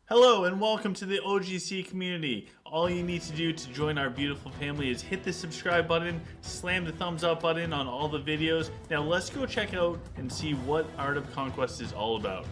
Hello and welcome to the OGC community. All you need to do to join our beautiful family is hit the subscribe button, slam the thumbs up button on all the videos. Now let's go check out and see what Art of Conquest is all about.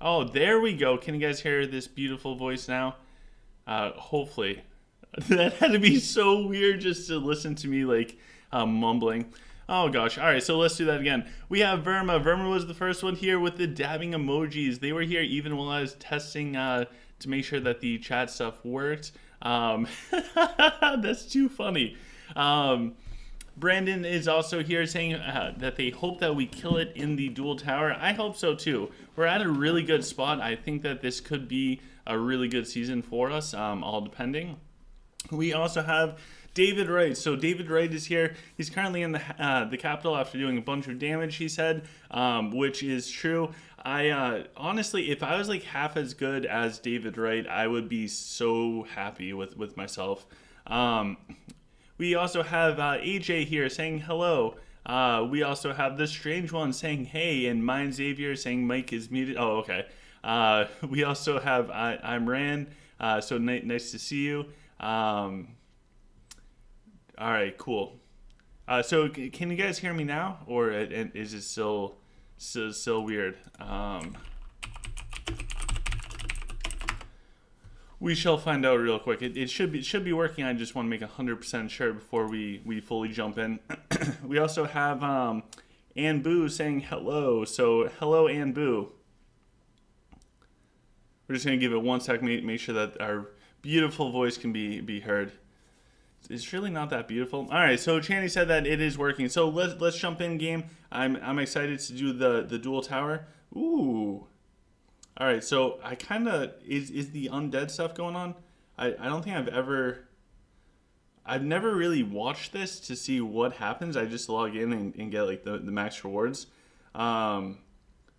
Oh, there we go. Can you guys hear this beautiful voice now? Hopefully. That had to be so weird just to listen to me like mumbling. Oh gosh. All right, so let's do that again. We have Verma. Verma was the first one here with the dabbing emojis. They were here even while I was testing to make sure that the chat stuff worked. That's too funny. Brandon is also here saying that they hope that we kill it in the dual tower. I hope so too. We're at a really good spot. I think that this could be a really good season for us, all depending. We also have David Wright. So David Wright is here. He's currently in the capital after doing a bunch of damage, he said, which is true. I honestly, if I was like half as good as David Wright, I would be so happy with myself. We also have AJ here saying hello. We also have the strange one saying hey, and Mine Xavier saying Mike is muted. Oh, okay. We also have I'm Rand. So nice to see you. All right, cool. So can you guys hear me now, or is it still weird? We shall find out real quick. It should be working. I just want to make 100% sure before we fully jump in. We also have Ann Boo saying hello. So hello, Ann Boo. We're just gonna give it 1 sec, make sure that our beautiful voice can be heard. It's really not that beautiful. All right, so Channy said that it is working. So let's jump in game. I'm excited to do the dual tower. Ooh. All right, so I kind of is the undead stuff going on. I don't think I've never really watched this to see what happens. I just log in and get like the max rewards.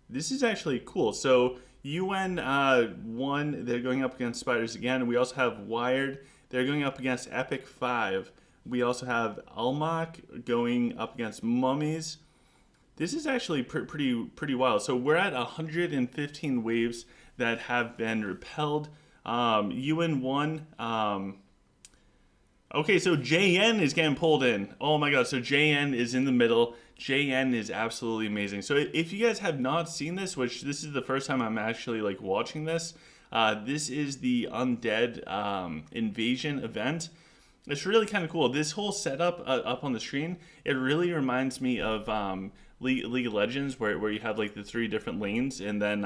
This is actually cool. So UN 1, they're going up against Spiders again. We also have Wired. They're going up against Epic 5. We also have Almach going up against Mummies. This is actually pretty wild. So we're at 115 waves that have been repelled. UN one. Okay, so JN is getting pulled in. Oh my god, so JN is in the middle. JN is absolutely amazing. So if you guys have not seen this, which this is the first time I'm actually like watching this, this is the Undead Invasion event. It's really kind of cool. This whole setup up on the screen, it really reminds me of League of Legends, where you have like the 3 different lanes, and then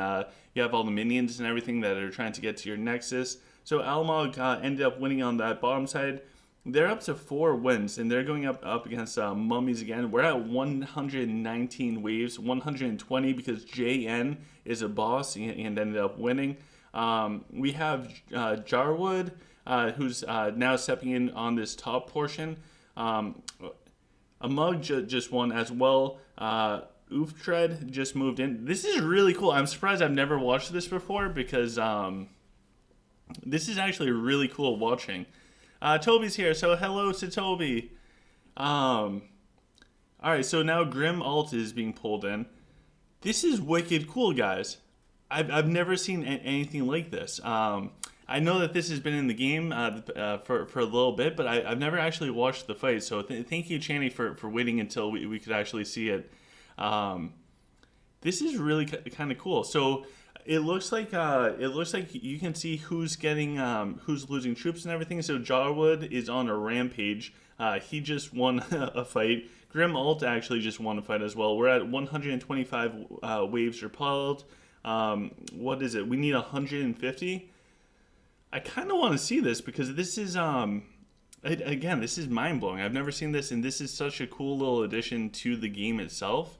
you have all the minions and everything that are trying to get to your Nexus. So Almog ended up winning on that bottom side. They're up to 4 wins, and they're going up against Mummies again. We're at 119 waves, 120 because JN is a boss and ended up winning. We have Jarwood, who's now stepping in on this top portion. A mug just won as well. Ooftred just moved in. This is really cool. I'm surprised I've never watched this before because this is actually really cool watching. Toby's here, so hello to Toby. Alright, so now Grim Alt is being pulled in. This is wicked cool, guys. I've never seen anything like this. I know that this has been in the game for a little bit, but I've never actually watched the fight. So thank you, Channy, for waiting until we could actually see it. This is really kind of cool. So it looks like you can see who's getting who's losing troops and everything. So Jarwood is on a rampage. He just won a fight. Grim Alt actually just won a fight as well. We're at 125 waves repelled. What is it? We need 150. I kind of want to see this because this is again, this is mind blowing. I've never seen this, and this is such a cool little addition to the game itself.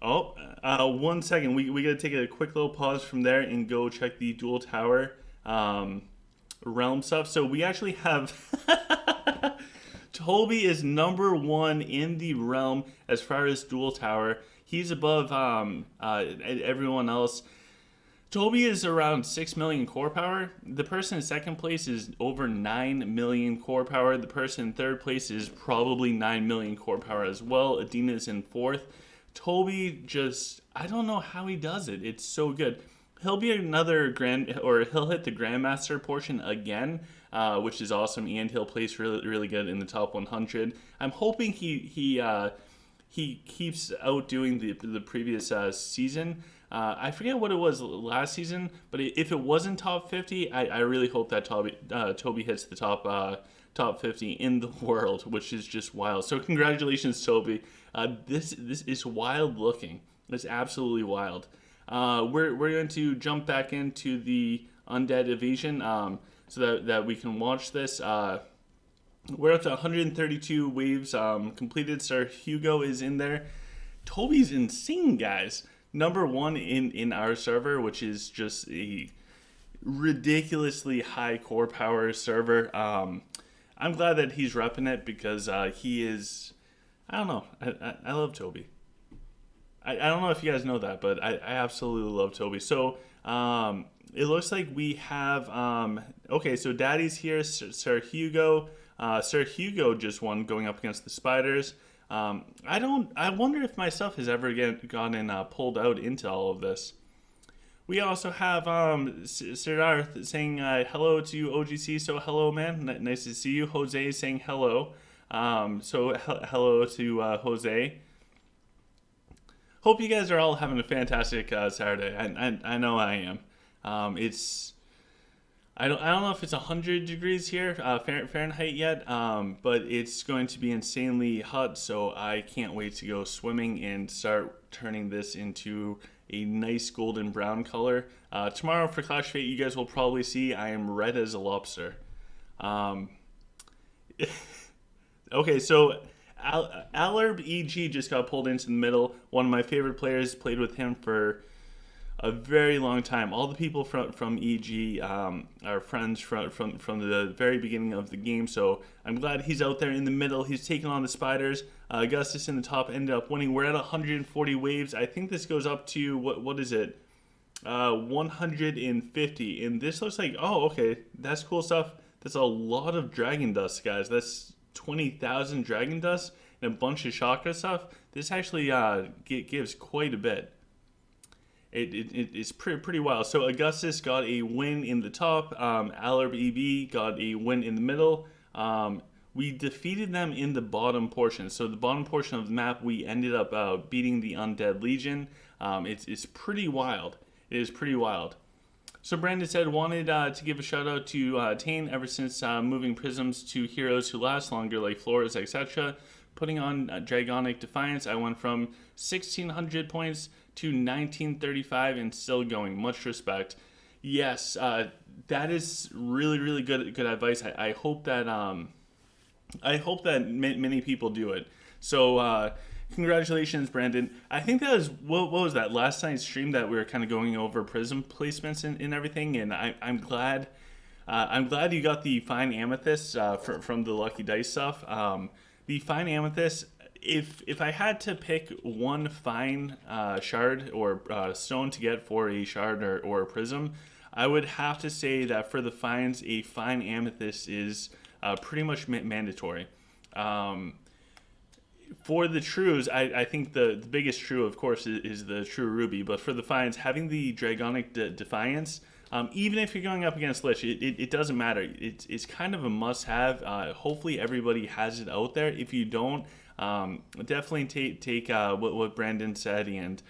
Oh, 1 second. We got to take a quick little pause from there and go check the Duel Tower realm stuff. So we actually have Toby is number 1 in the realm as far as Duel Tower. He's above everyone else. Toby is around 6 million core power. The person in second place is over 9 million core power. The person in third place is probably 9 million core power as well. Adina is in fourth. Toby just, I don't know how he does it. It's so good. He'll be another he'll hit the Grandmaster portion again, which is awesome, and he'll place really good in the top 100. I'm hoping he keeps outdoing the previous season. I forget what it was last season, but if it wasn't top 50, I really hope that Toby hits the top 50 in the world, which is just wild. So congratulations, Toby. This is wild looking. It's absolutely wild. We're going to jump back into the Undead Evasion so that we can watch this. We're up to 132 waves completed. Sir Hugo is in there. Toby's insane, guys. Number 1 in our server, which is just a ridiculously high core power server. I'm glad that he's repping it because he is, I don't know, I love Toby. I don't know if you guys know that, but I absolutely love Toby. So it looks like we have, okay, so Daddy's here, Sir Hugo. Sir Hugo just won going up against the Spiders. I wonder if myself has ever gotten pulled out into all of this. We also have Siddharth saying hello to OGC. So hello, man. Nice to see you. Jose is saying hello. Hello to Jose. Hope you guys are all having a fantastic Saturday. I know I am. I don't know if it's 100 degrees here, Fahrenheit yet, but it's going to be insanely hot, so I can't wait to go swimming and start turning this into a nice golden brown color. Tomorrow for Clash of Fate, you guys will probably see I am red as a lobster. Okay, so Alerb EG just got pulled into the middle. One of my favorite players, played with him for a very long time. All the people from EG are friends from the very beginning of the game, so I'm glad he's out there in the middle. He's taking on the Spiders. Augustus in the top ended up winning. We're at 140 waves. I think this goes up to, what is it? 150, and this looks like, oh, okay, that's cool stuff. That's a lot of Dragon Dust, guys. That's 20,000 Dragon Dust and a bunch of chakra stuff. This actually gives quite a bit. It's pretty wild. So Augustus got a win in the top. Alab EB got a win in the middle. We defeated them in the bottom portion. So the bottom portion of the map, we ended up beating the Undead Legion. It's pretty wild. It is pretty wild. So Brandon said, wanted to give a shout out to Tane ever since moving prisms to heroes who last longer like Flores, etc. Putting on Dragonic Defiance, I went from 1,600 points to 1935 and still going. Much respect. Yes, that is really good advice. I hope that many people do it. So congratulations, Brandon. I think that was what was that last night's stream that we were kind of going over prism placements and everything, and I'm glad. I'm glad you got the fine amethyst from the Lucky Dice stuff. The fine amethyst. If I had to pick one fine shard or stone to get for a shard or a prism, I would have to say that for the fines, a fine amethyst is pretty much mandatory. For the trues, I think the biggest true, of course, is the true ruby. But for the fines, having the Dragonic Defiance, even if you're going up against Lich, it doesn't matter. It's kind of a must-have. Hopefully everybody has it out there. If you don't, definitely take what Brandon said and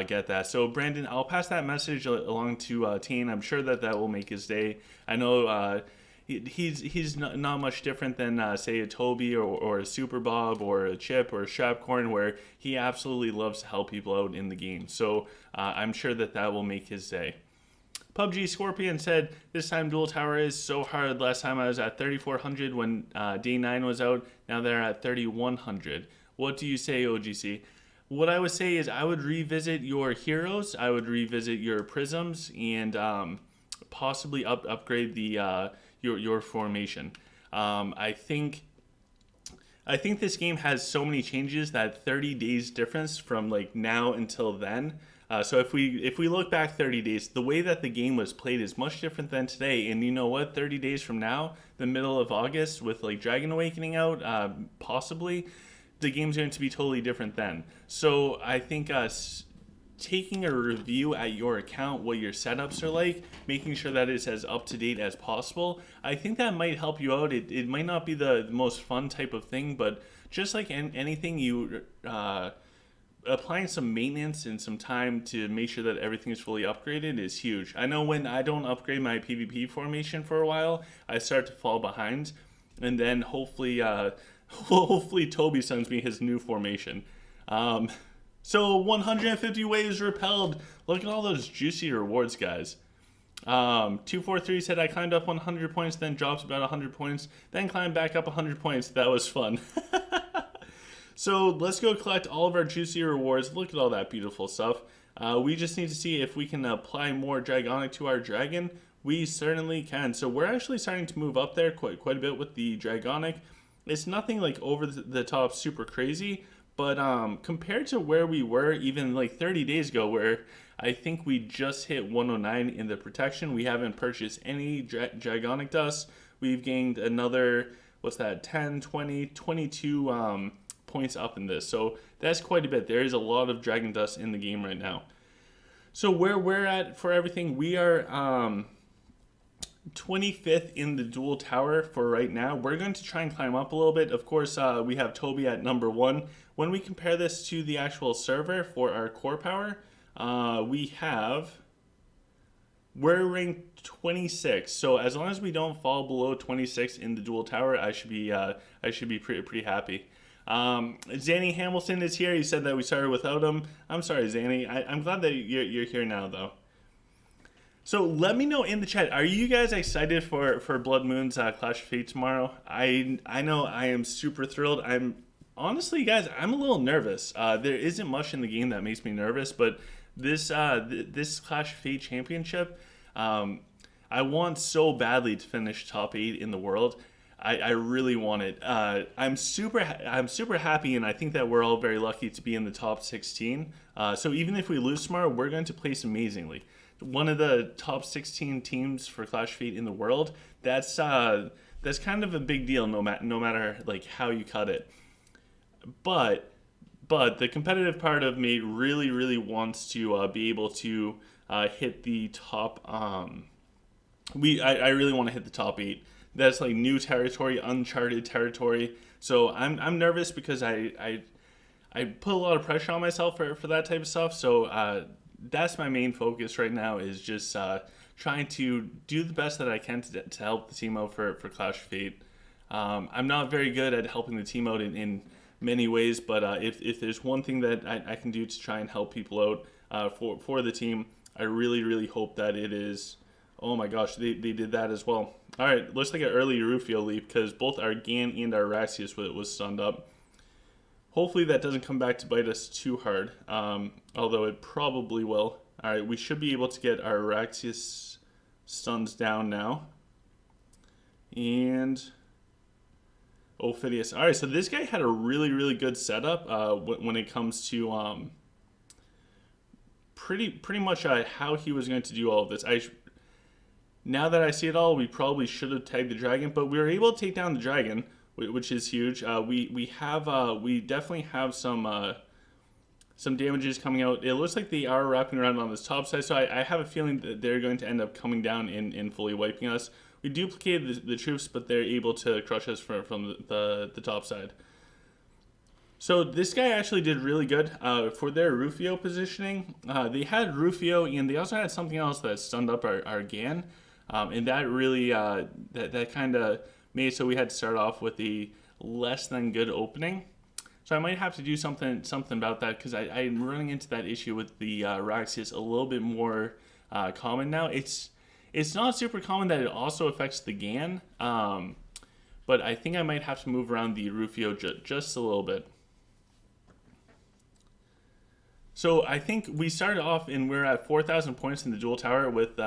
get that. So Brandon, I'll pass that message along to Tane. I'm sure that will make his day. I know he's not much different than say a Toby or a Super Bob or a Chip or a Strapcorn, where he absolutely loves to help people out in the game. So I'm sure that will make his day. PUBG Scorpion said, this time Duel Tower is so hard. Last time I was at 3,400 when day 9 was out. Now they're at 3,100. What do you say, OGC? What I would say is I would revisit your heroes. I would revisit your prisms and possibly upgrade the your formation. I think this game has so many changes that 30 days difference from like now until then. So if we look back 30 days, the way that the game was played is much different than today. And you know what? 30 days from now, the middle of August, with like Dragon Awakening out, possibly, the game's going to be totally different then. So I think taking a review at your account, what your setups are like, making sure that it's as up to date as possible, I think that might help you out. It might not be the most fun type of thing, but just like anything, you applying some maintenance and some time to make sure that everything is fully upgraded is huge. I know when I don't upgrade my PvP formation for a while, I start to fall behind, and then hopefully Toby sends me his new formation. So 150 waves repelled. Look at all those juicy rewards, guys. 243 said, I climbed up 100 points, then dropped about 100 points, then climbed back up 100 points. That was fun. So let's go collect all of our juicy rewards. Look at all that beautiful stuff. We just need to see if we can apply more Dragonic to our dragon. We certainly can. So we're actually starting to move up there quite a bit with the Dragonic. It's nothing like over the top super crazy, but compared to where we were even like 30 days ago, where I think we just hit 109 in the protection, we haven't purchased any Dragonic Dust. We've gained another, 10, 20, 22 points up in this. So that's quite a bit. There is a lot of Dragon Dust in the game right now. So where we're at for everything, we are 25th in the Duel Tower for right now. We're going to try and climb up a little bit. Of course, we have Toby at number 1. When we compare this to the actual server for our core power, we're ranked 26. So as long as we don't fall below 26 in the Duel Tower, I should be pretty happy. Zanny Hamilton is here. He said that we started without him. I'm sorry, Zanny. I'm glad that you're here now, though. So let me know in the chat, are you guys excited for Blood Moon's Clash of Fate tomorrow? I know I am super thrilled. Honestly, guys, I'm a little nervous. There isn't much in the game that makes me nervous, but this Clash of Fate championship, I want so badly to finish top 8 in the world. I really want it. I'm super happy, and I think that we're all very lucky to be in the top 16. So even if we lose tomorrow, we're going to place amazingly. One of the top 16 teams for Clash of Fate in the world. That's kind of a big deal, no matter like how you cut it. But the competitive part of me really wants to be able to hit the top. I really want to hit the top 8. That's like new territory, uncharted territory. So I'm nervous because I put a lot of pressure on myself for that type of stuff. So that's my main focus right now, is just trying to do the best that I can to help the team out for Clash of Fate. I'm not very good at helping the team out in many ways, but if there's one thing that I can do to try and help people out for the team, I really hope that it is. Oh my gosh, they did that as well. All right, looks like an early Rufio leap because both our Gan and our Raxius was stunned up. Hopefully that doesn't come back to bite us too hard, although it probably will. All right, we should be able to get our Raxius stuns down now. And Ophidius. All right, so this guy had a really good setup when it comes to pretty much how he was going to do all of this. Now that I see it all, we probably should have tagged the dragon, but we were able to take down the dragon, which is huge. We definitely have some damages coming out. It looks like they are wrapping around on this top side, so I have a feeling that they're going to end up coming down and fully wiping us. We duplicated the troops, but they're able to crush us from the top side. So this guy actually did really good for their Rufio positioning. They had Rufio, and they also had something else that stunned up our Gan. And that really, that kind of made it so we had to start off with a less than good opening. So I might have to do something about that, because I'm running into that issue with the Raxius a little bit more common now. It's not super common that it also affects the Gan, but I think I might have to move around the Rufio just a little bit. So I think we started off and we're at 4,000 points in the Duel Tower with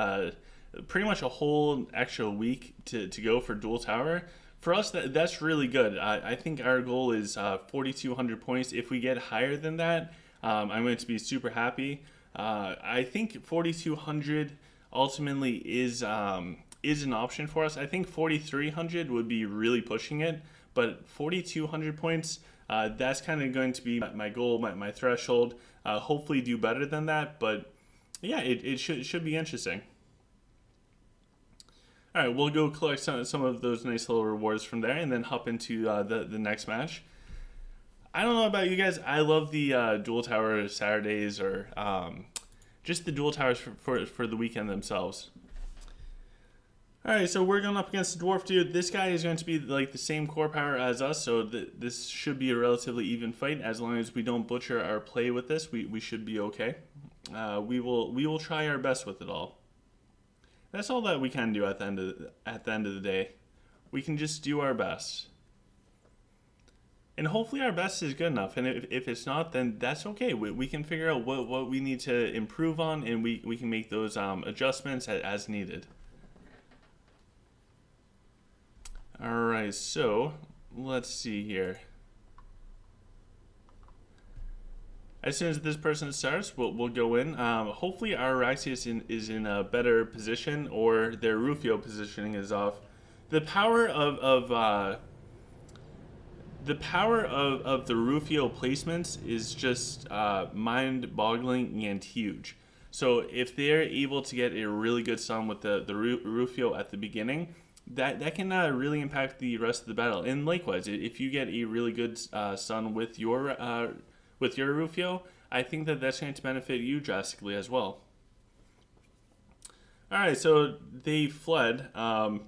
pretty much a whole extra week to go for Duel Tower. For us, that's really good. I think our goal is 4,200 points. If we get higher than that, I'm going to be super happy. I think 4,200 ultimately is an option for us. I think 4,300 would be really pushing it, but 4,200 points, that's kind of going to be my goal, my threshold. Hopefully do better than that, but yeah, it should be interesting. All right, we'll go collect some of those nice little rewards from there, and then hop into the next match. I don't know about you guys. I love the Duel Tower Saturdays, or just the Duel Towers for the weekend themselves. All right, so we're going up against the Dwarf Dude. This guy is going to be like the same core power as us, so this should be a relatively even fight. As long as we don't butcher our play with this, we should be okay. We will try our best with it all. That's all that we can do at the end of the day. We can just do our best. And hopefully our best is good enough. And if it's not, then that's okay. We can figure out what we need to improve on, and we can make those adjustments as needed. Alright, so let's see here. As soon as this person starts, we'll go in. Hopefully our Raxius is in a better position, or their Rufio positioning is off. The power of the Rufio placements is just mind-boggling and huge. So if they're able to get a really good stun with the Rufio at the beginning, that can really impact the rest of the battle. And likewise, if you get a really good stun with your Rufio, I think that's going to benefit you drastically as well. Alright, so they fled. That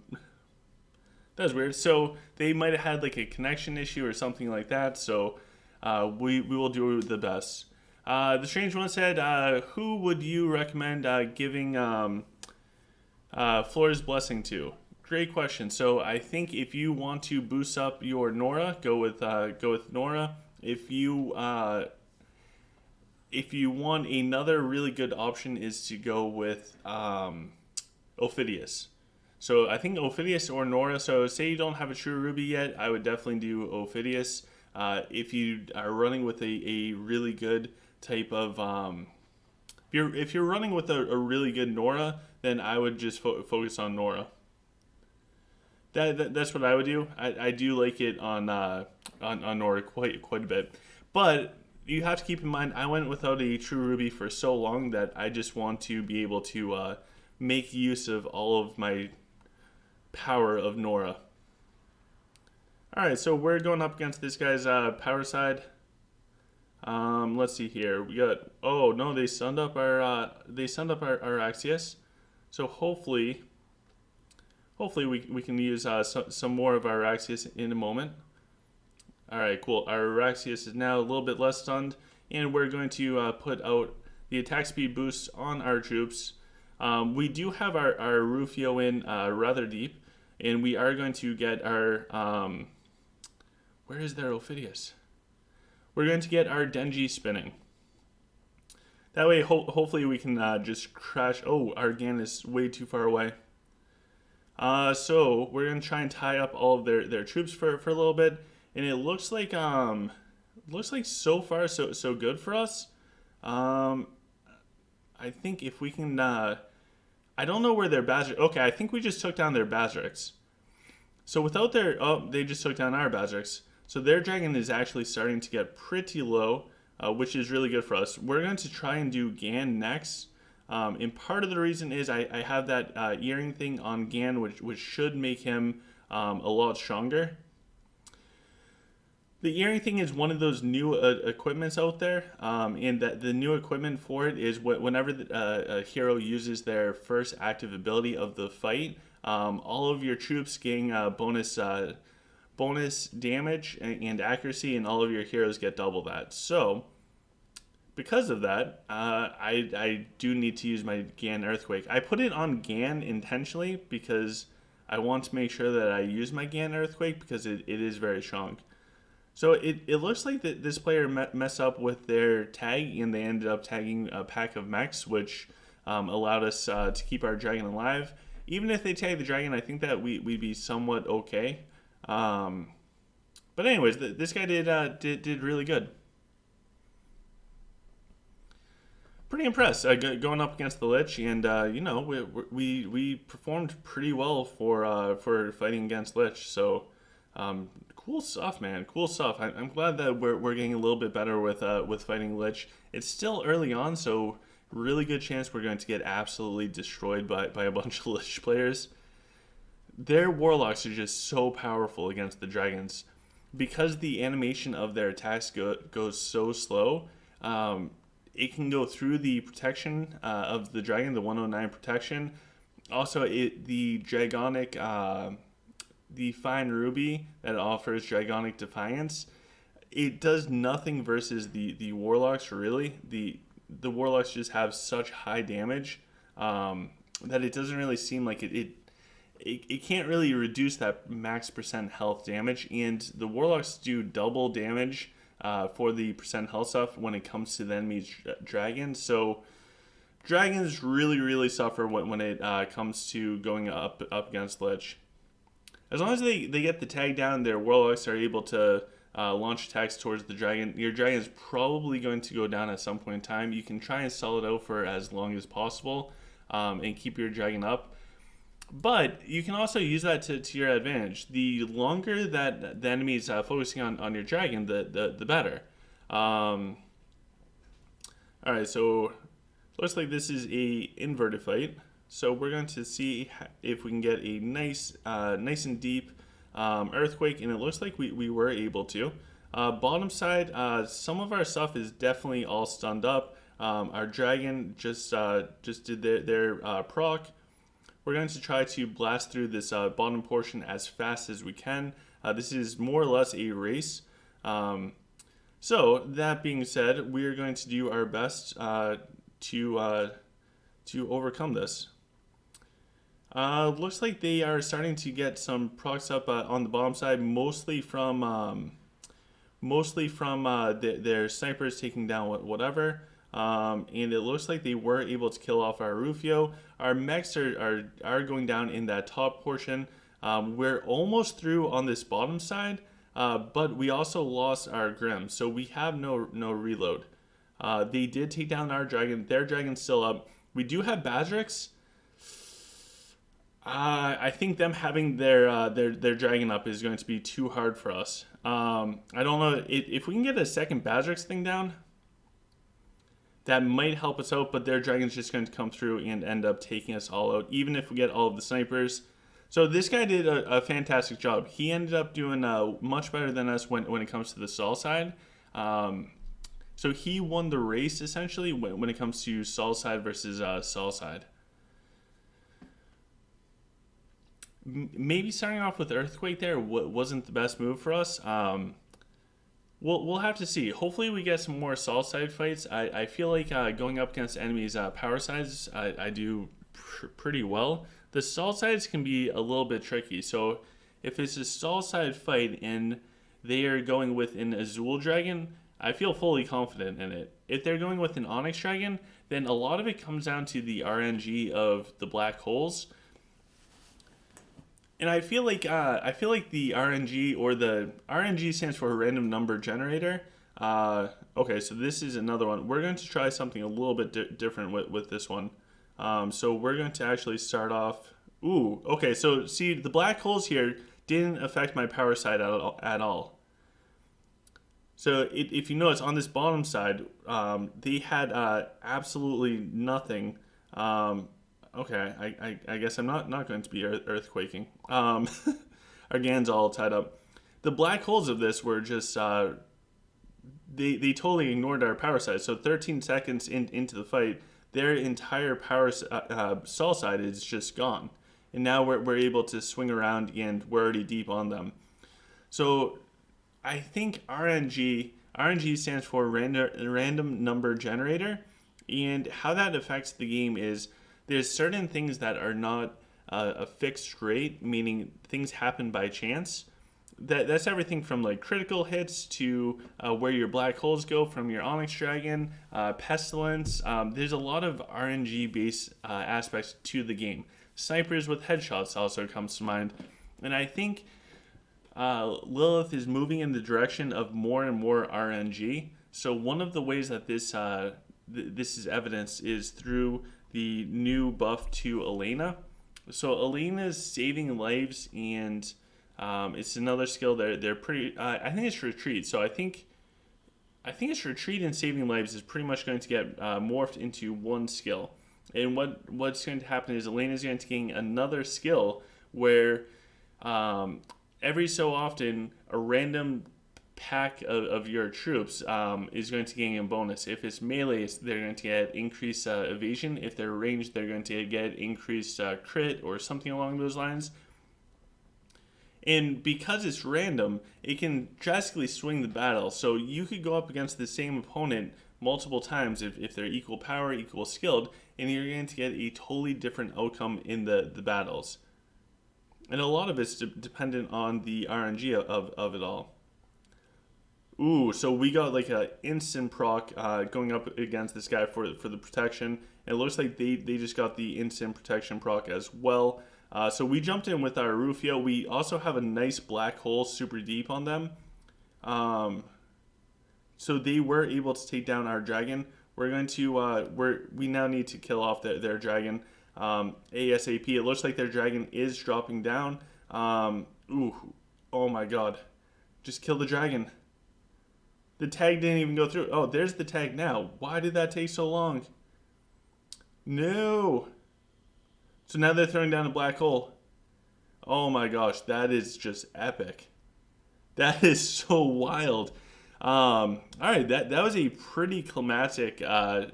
was weird. So they might have had like a connection issue or something like that, so we will do the best. The Strange One said, who would you recommend giving Flora's Blessing to? Great question. So I think if you want to boost up your Nora, go with Nora. If you want another really good option, is to go with Ophidius. So I think Ophidius or Nora. So say you don't have a true ruby yet, I would definitely do Ophidius. If you are running with a really good type of if you're running with a really good Nora, then I would just focus on Nora. That's what I would do. I do like it on Nora quite a bit, but you have to keep in mind I went without a true ruby for so long that I just want to be able to make use of all of my power of Nora. All right, so we're going up against this guy's power side. Let's see here. We got. Oh no, they sunned up our Axios. So hopefully we can use some more of our Axios in a moment. All right, cool. Our Axios is now a little bit less stunned, and we're going to put out the attack speed boost on our troops. We do have our Rufio in rather deep, and we are going to get our where is their Ophidius? We're going to get our Denji spinning. That way, hopefully we can just crash. Oh, our Gan is way too far away. So we're going to try and tie up all of their troops for a little bit. And it looks like so far so good for us. I think if we can, I don't know where their Bazar. Okay, I think we just took down their Bazarix. So without their, they just took down our Bazarix. So their dragon is actually starting to get pretty low, which is really good for us. We're going to try and do Gan next. And part of the reason is I have that earring thing on Gan, which should make him a lot stronger. The earring thing is one of those new equipments out there, and that the new equipment for it is whenever a hero uses their first active ability of the fight, all of your troops gain bonus damage and accuracy, and all of your heroes get double that. So, because of that, I do need to use my Gan Earthquake. I put it on Gan intentionally because I want to make sure that I use my Gan Earthquake because it is very strong. So it looks like that this player messed up with their tag, and they ended up tagging a pack of mechs, which allowed us to keep our dragon alive. Even if they tag the dragon, I think that we'd be somewhat okay. But anyways, this guy did really good. Pretty impressed going up against the Lich, and you know we performed pretty well for fighting against Lich. So cool stuff, man. Cool stuff. I'm glad that we're getting a little bit better with fighting Lich. It's still early on, so really good chance we're going to get absolutely destroyed by a bunch of Lich players. Their warlocks are just so powerful against the dragons because the animation of their attacks goes so slow. It can go through the protection of the dragon, the 109 protection. Also, the Dragonic, the Fine Ruby that offers Dragonic Defiance, it does nothing versus the Warlocks, really. The Warlocks just have such high damage that it doesn't really seem like it can't really reduce that max percent health damage. And the Warlocks do double damage for the percent health stuff when it comes to the enemy's dragon. So dragons really suffer when it comes to going up against Lich. As long as they get the tag down, their Warlocks are able to launch attacks towards the dragon. Your dragon is probably going to go down at some point in time. You can try and stall it out for as long as possible and keep your dragon up. But you can also use that to your advantage. The longer that the enemy is focusing on your dragon, the better. Alright, so looks like this is a inverted fight. So we're going to see if we can get a nice and deep earthquake, and it looks like we were able to. Bottom side, some of our stuff is definitely all stunned up. Our dragon just did their proc. We're going to try to blast through this bottom portion as fast as we can. This is more or less a race. So that being said, we are going to do our best to overcome this. Looks like they are starting to get some procs up on the bottom side, mostly from their snipers taking down whatever. And it looks like they were able to kill off our Rufio. Our mechs are going down in that top portion. We're almost through on this bottom side, but we also lost our Grim, so we have no reload. They did take down our dragon. Their dragon's still up. We do have Bazrix. I think them having their dragon up is going to be too hard for us. I don't know if we can get a second Bazrix thing down. That might help us out, but their dragon's just going to come through and end up taking us all out, even if we get all of the snipers. So this guy did a fantastic job. He ended up doing much better than us when it comes to the Sol side. So he won the race, essentially, when it comes to Sol side versus Sol side. Maybe starting off with Earthquake there wasn't the best move for us. We'll have to see. Hopefully we get some more Sol side fights. I feel like going up against enemies' power sides, I do pretty well. The Sol sides can be a little bit tricky. So if it's a Sol side fight and they are going with an Azul Dragon, I feel fully confident in it. If they're going with an Onyx Dragon, then a lot of it comes down to the RNG of the black holes. And I feel like the RNG, or the RNG stands for random number generator. Okay, so this is another one. We're going to try something a little bit different with this one. So we're going to actually start off. Ooh, okay. So see, the black holes here didn't affect my power side at all. So if you notice on this bottom side, they had absolutely nothing. Okay, I guess I'm not going to be earthquaking. Our GAN's all tied up. The black holes of this were just they totally ignored our power side. So 13 seconds into the fight, their entire power Sol side is just gone, and now we're able to swing around and we're already deep on them. So I think RNG stands for random number generator, and how that affects the game is there's certain things that are not a fixed rate, meaning things happen by chance. That's everything from like critical hits to where your black holes go from your Onyx Dragon, Pestilence. There's a lot of RNG based aspects to the game. Snipers with headshots also comes to mind, and I think Lilith is moving in the direction of more and more RNG. So one of the ways that this is evidenced is through the new buff to Elena. So Elena's saving lives, and it's another skill. They're pretty. I think it's retreat. So I think it's retreat and saving lives is pretty much going to get morphed into one skill. And what's going to happen is Elena's going to gain another skill where every so often a random pack of your troops is going to gain a bonus. If it's melee, they're going to get increased evasion. If they're ranged, they're going to get increased crit or something along those lines. And because it's random, it can drastically swing the battle. So you could go up against the same opponent multiple times if they're equal power, equal skilled, and you're going to get a totally different outcome in the battles. And a lot of it's dependent on the RNG of it all. Ooh, so we got like an instant proc going up against this guy for the protection. It looks like they just got the instant protection proc as well. So we jumped in with our Rufio. We also have a nice black hole super deep on them. So they were able to take down our dragon. We're going to we now need to kill off their dragon ASAP. It looks like their dragon is dropping down. Ooh, oh my god, just kill the dragon. The tag didn't even go through. Oh, there's the tag now. Why did that take so long? No. So now they're throwing down a black hole. Oh my gosh, that is just epic. That is so wild. All right, that was a pretty climatic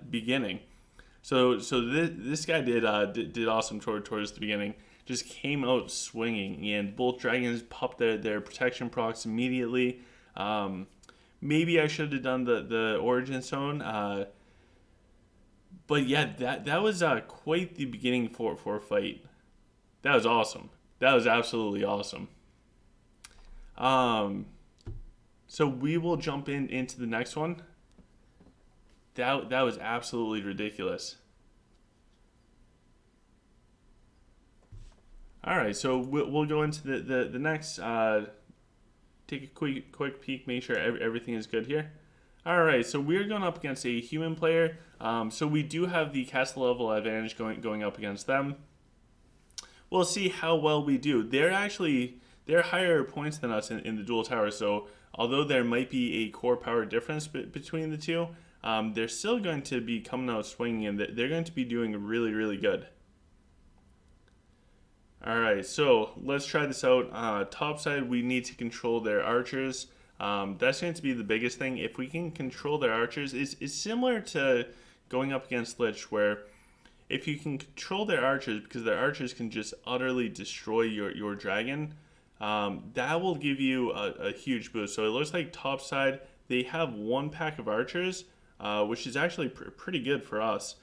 beginning. So this guy did awesome towards the beginning. Just came out swinging, and both dragons popped their protection procs immediately. Maybe I should have done the origin zone. But yeah, that was quite the beginning for a fight. That was awesome. That was absolutely awesome. So we will jump into the next one. That was absolutely ridiculous. All right, so we'll go into the next. Take a quick peek, make sure everything is good here. All right, so we're going up against a human player. So we do have the castle level advantage going up against them. We'll see how well we do. They're higher points than us in the dual tower. So although there might be a core power difference between the two, they're still going to be coming out swinging, and they're going to be doing really good. All right, so let's try this out. Top side, we need to control their archers. That's going to be the biggest thing. If we can control their archers, it's similar to going up against Lich, where if you can control their archers, because their archers can just utterly destroy your dragon, that will give you a huge boost. So it looks like top side, they have one pack of archers, which is actually pretty good for us.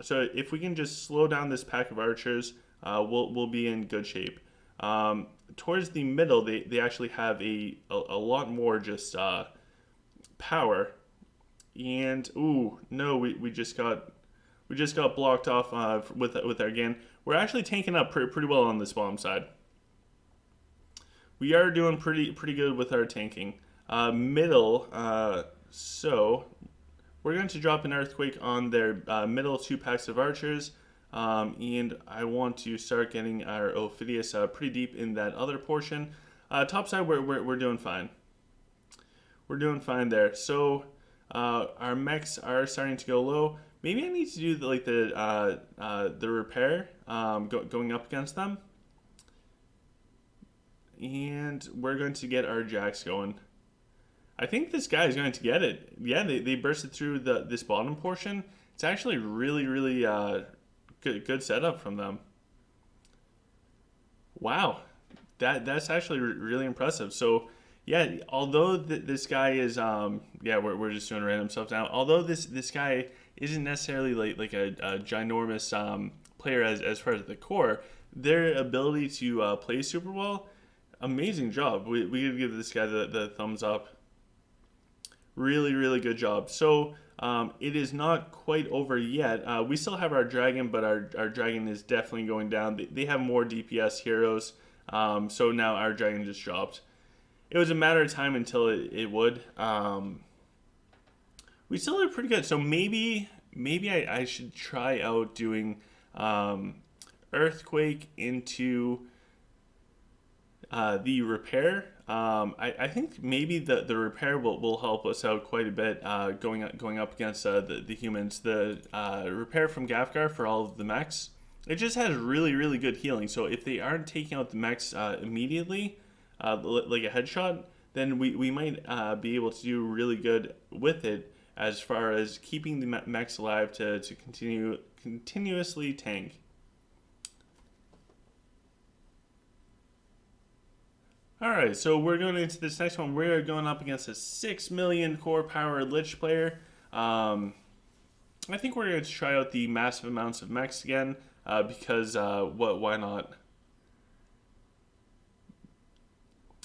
So if we can just slow down this pack of archers, we'll be in good shape. Towards the middle, they actually have a lot more just power. And ooh, no, we just got blocked off with our Gan. We're actually tanking up pretty well on this bottom side. We are doing pretty good with our tanking. Middle, so we're going to drop an earthquake on their middle two packs of archers. And I want to start getting our Ophidius pretty deep in that other portion. Top side, we're doing fine. We're doing fine there. So our mechs are starting to go low. Maybe I need to do the repair going up against them. And we're going to get our jacks going. I think this guy is going to get it. Yeah, they bursted through this bottom portion. It's actually really good setup from them. Wow, that's actually really impressive. So yeah, although this guy is we're just doing random stuff now. Although this guy isn't necessarily like a ginormous player as far as the core, their ability to play super well, amazing job. We could give this guy the thumbs up. Really good job. So it is not quite over yet. We still have our dragon, but our dragon is definitely going down. They have more DPS heroes, so now our dragon just dropped. It was a matter of time until it would. We still did pretty good. So maybe I should try out doing earthquake into the repair. I think maybe the repair will help us out quite a bit going up against the humans. The repair from Gafgar for all of the mechs, it just has really good healing. So if they aren't taking out the mechs immediately, like a headshot, then we might be able to do really good with it as far as keeping the mechs alive to continuously tank. Alright, so we're going into this next one. We're going up against a 6 million core power Lich player. I think we're going to try out the massive amounts of mechs again, because why not?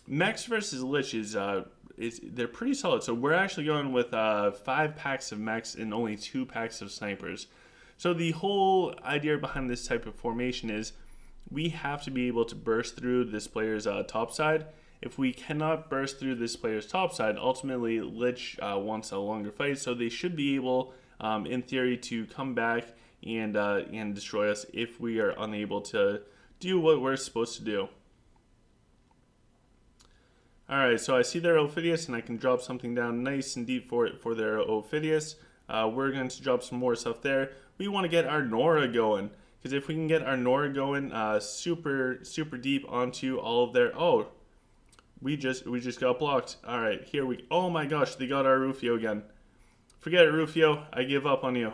Mechs versus Lich they're pretty solid. So we're actually going with 5 packs of mechs and only 2 packs of snipers. So the whole idea behind this type of formation is we have to be able to burst through this player's top side. If we cannot burst through this player's top side, ultimately Lich wants a longer fight, so they should be able, in theory, to come back and destroy us if we are unable to do what we're supposed to do. Alright, so I see their Ophidius, and I can drop something down nice and deep for their Ophidius. We're going to drop some more stuff there. We want to get our Nora going. Because if we can get our Nora going super deep onto all of their... Oh, we just got blocked. All right, here we... Oh my gosh, they got our Rufio again. Forget it, Rufio. I give up on you.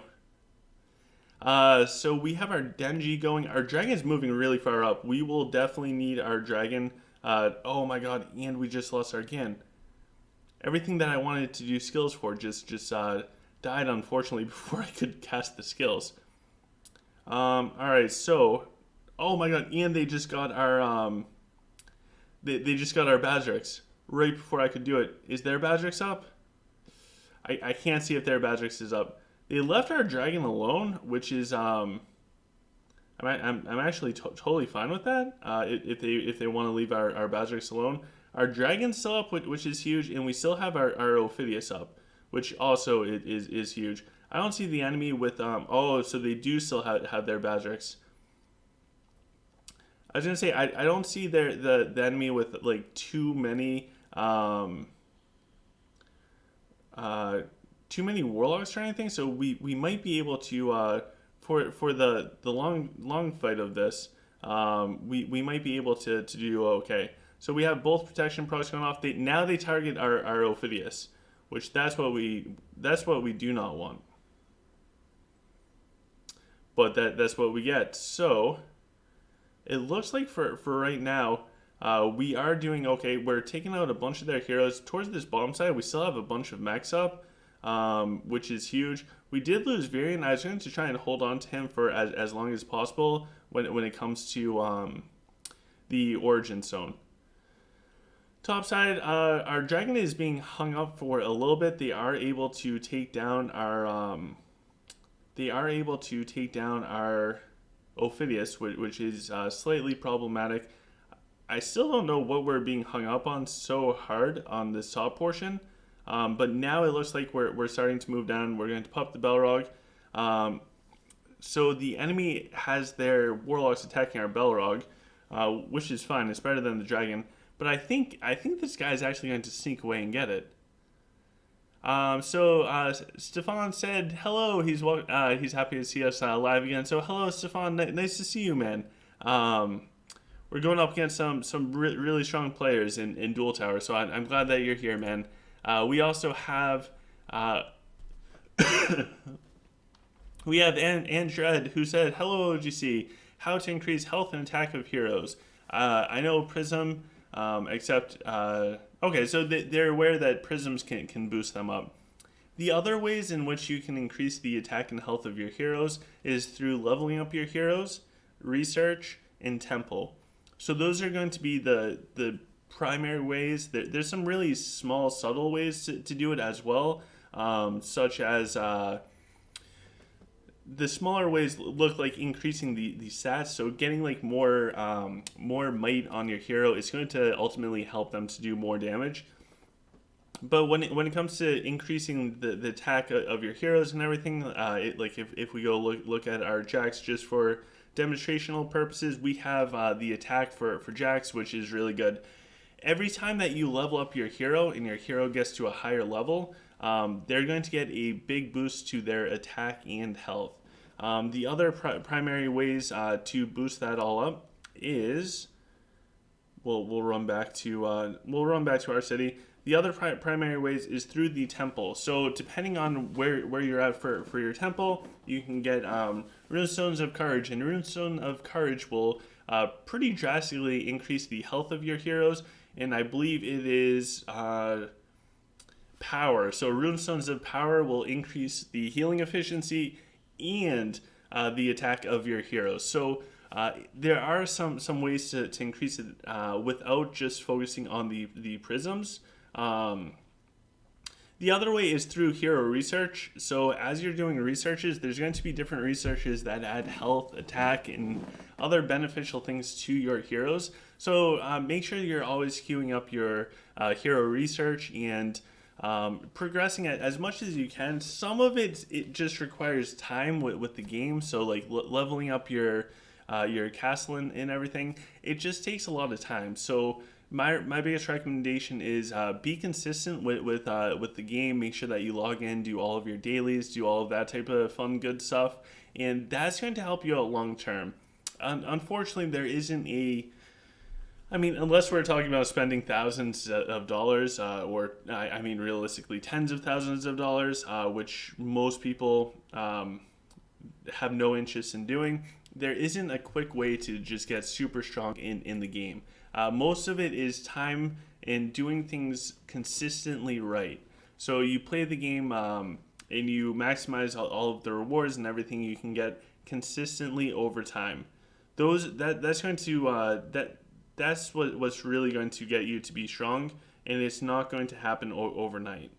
So we have our Denji going. Our dragon's moving really far up. We will definitely need our dragon. Oh my god, and we just lost our Gan. Everything that I wanted to do skills for just died, unfortunately, before I could cast the skills. Alright, so, oh my god, and they just got our, they just got our Bazrix right before I could do it. Is their Bazrix up? I can't see if their Badrix is up. They left our dragon alone, which is I'm actually totally fine with that. If they want to leave our Badrix alone, our dragon's still up, which is huge, and we still have our Ophidius up, which also is huge. I don't see the enemy with oh, so they do still have their Badrix. I was gonna say I don't see the enemy with like too many warlocks or anything, so we might be able to for the long fight of this, we might be able to do okay. So we have both protection procs going off. Now they target our Ophidius, which that's what we do not want. But that's what we get. So it looks like for right now, we are doing okay. We're taking out a bunch of their heroes. Towards this bottom side, we still have a bunch of mechs up, which is huge. We did lose Varian. I was going to try and hold on to him for as long as possible when it comes to the origin zone. Top side, our dragon is being hung up for a little bit. They are able to take down our Ophidius, which is slightly problematic. I still don't know what we're being hung up on so hard on this top portion, but now it looks like we're starting to move down. We're going to pop the Balrog. So the enemy has their warlocks attacking our Balrog, which is fine. It's better than the dragon. But I think this guy is actually going to sneak away and get it. So Stefan said hello. He's happy to see us live again. So hello, Stefan. Nice to see you, man. We're going up against some really strong players in Duel Tower. So I'm glad that you're here, man. We also have we have Andred, who said hello, OGC. How to increase health and attack of heroes. I know Prism. Except, okay, so they're aware that prisms can boost them up. The other ways in which you can increase the attack and health of your heroes is through leveling up your heroes, research, and temple. So those are going to be the primary ways. There's some really small, subtle ways to do it as well, such as the smaller ways look like increasing the stats, so getting like more might on your hero is going to ultimately help them to do more damage. But when it comes to increasing the attack of your heroes and everything, like if we go look at our Jax just for demonstrational purposes, we have the attack for Jax, which is really good. Every time that you level up your hero and your hero gets to a higher level, they're going to get a big boost to their attack and health. The other primary ways to boost that all up is we'll run back to our city. The other primary ways is through the temple. So depending on where you're at for your temple, you can get Runestones of Courage, and Runestone of Courage will pretty drastically increase the health of your heroes, and I believe it is power. So Runestones of Power will increase the healing efficiency and the attack of your heroes. So there are some ways to increase it without just focusing on the prisms. The other way is through hero research. So as you're doing researches, there's going to be different researches that add health, attack, and other beneficial things to your heroes. So make sure you're always queuing up your hero research and progressing it as much as you can. Some of it just requires time with the game. So like leveling up your castle and everything, it just takes a lot of time. So my biggest recommendation is be consistent with the game. Make sure that you log in, do all of your dailies, do all of that type of fun, good stuff, and that's going to help you out long term. Unfortunately, there isn't unless we're talking about spending thousands of dollars, or realistically tens of thousands of dollars, which most people have no interest in doing. There isn't a quick way to just get super strong in the game. Most of it is time and doing things consistently right. So you play the game and you maximize all of the rewards and everything you can get consistently over time. That's what's really going to get you to be strong, and it's not going to happen overnight.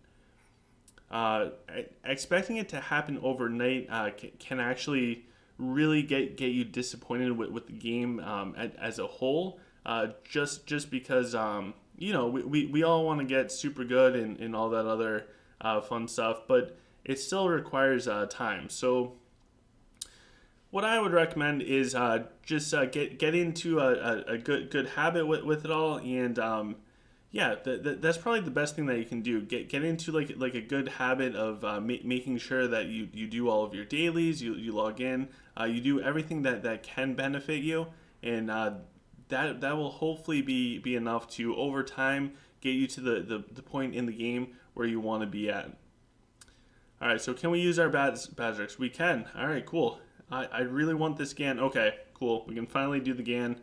expecting it to happen overnight can actually really get you disappointed with the game as a whole. Just because we all want to get super good and all that other fun stuff, but it still requires time. So what I would recommend is just get into a good habit with it all, and that's probably the best thing that you can do. Get into like a good habit of making sure that you do all of your dailies, you log in, you do everything that can benefit you, and that will hopefully be enough to over time get you to the point in the game where you want to be at. All right, so can we use our Bazarks? We can. All right, cool. I really want this GAN. Okay, cool. We can finally do the GAN.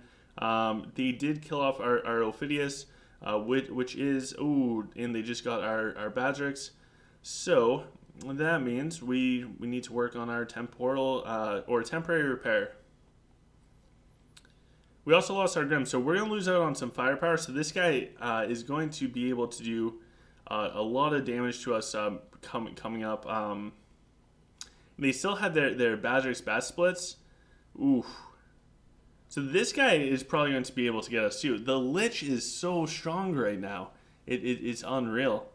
They did kill off our Ophidius, which is, and they just got our Bazarks. So that means we need to work on our temporal or temporary repair. We also lost our Grim, so we're going to lose out on some firepower. So this guy is going to be able to do a lot of damage to us coming up. They still have their Bazarks bat splits. Oof. So this guy is probably going to be able to get us too. The Lich is so strong right now. It's unreal.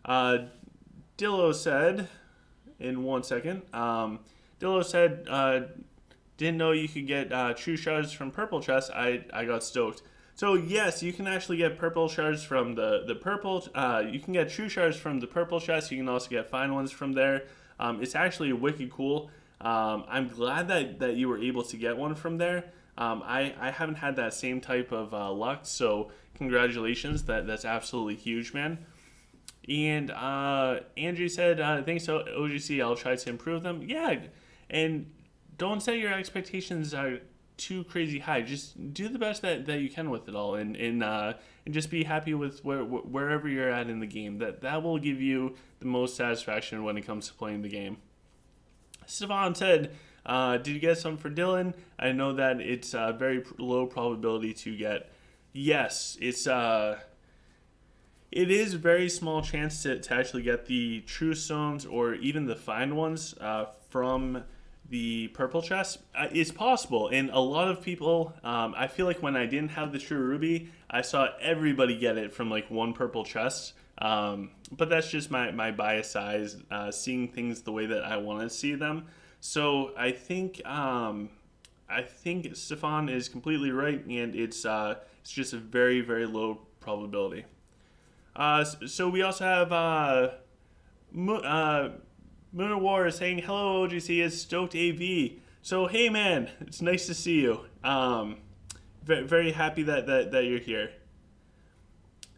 Dillo said, in 1 second, Dillo said, didn't know you could get true shards from purple chests. I got stoked. So yes, you can actually get purple shards from the purple. You can get true shards from the purple chest. You can also get fine ones from there. It's actually wicked cool. I'm glad that you were able to get one from there. I haven't had that same type of luck, so congratulations. That's absolutely huge, man. And Andrew said, thanks to OGC, I'll try to improve them. Yeah, and don't set your expectations too crazy high. Just do the best that you can with it all, and just be happy with wherever you're at in the game. That will give you the most satisfaction when it comes to playing the game. Stefan said, did you get some for Dylan? I know that it's a very low probability to get. Yes, it is a very small chance to actually get the true stones or even the fine ones from the purple chest. It's possible, and a lot of people, I feel like when I didn't have the true ruby, I saw everybody get it from like one purple chest. But that's just my bias eyes, seeing things the way that I want to see them. So I think Stefan is completely right, and it's just a very, very low probability. So we also have Moon of War is saying, hello OGC, it's Stoked AV. So hey man, it's nice to see you. Very happy that you're here.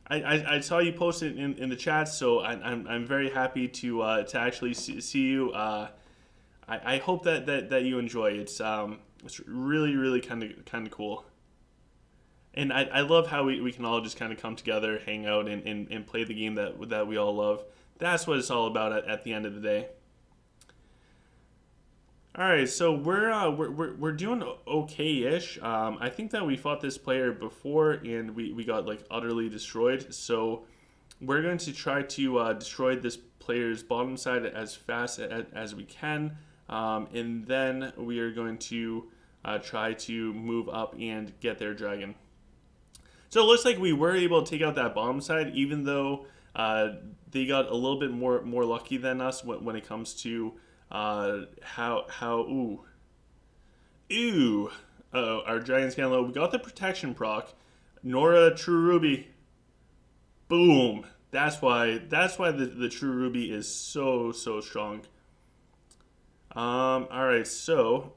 I saw you post it in the chat, so I'm very happy to actually see you. I hope that you enjoy. It's really kind of cool. And I love how we can all just kind of come together, hang out, and play the game that we all love. That's what it's all about at the end of the day. All right, so we're doing okay-ish. I think that we fought this player before and we got like utterly destroyed. So we're going to try to destroy this player's bottom side as fast as we can, and then we are going to try to move up and get their dragon. So it looks like we were able to take out that bottom side, even though they got a little bit more lucky than us when it comes to our dragon's getting low. We got the protection proc. Nora True Ruby. Boom. That's why the True Ruby is so strong. Alright, so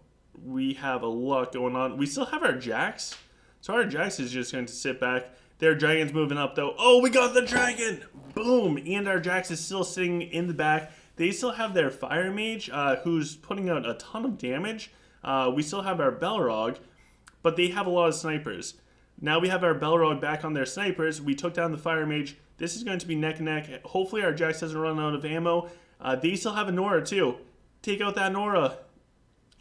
we have a lot going on. We still have our Jax. So our Jax is just going to sit back. Their dragon's moving up though. Oh, we got the dragon! Boom! And our Jax is still sitting in the back. They still have their Fire Mage, who's putting out a ton of damage. We still have our Balrog, but they have a lot of snipers. Now we have our Balrog back on their snipers. We took down the Fire Mage. This is going to be neck and neck. Hopefully our Jax doesn't run out of ammo. They still have a Nora too. Take out that Nora.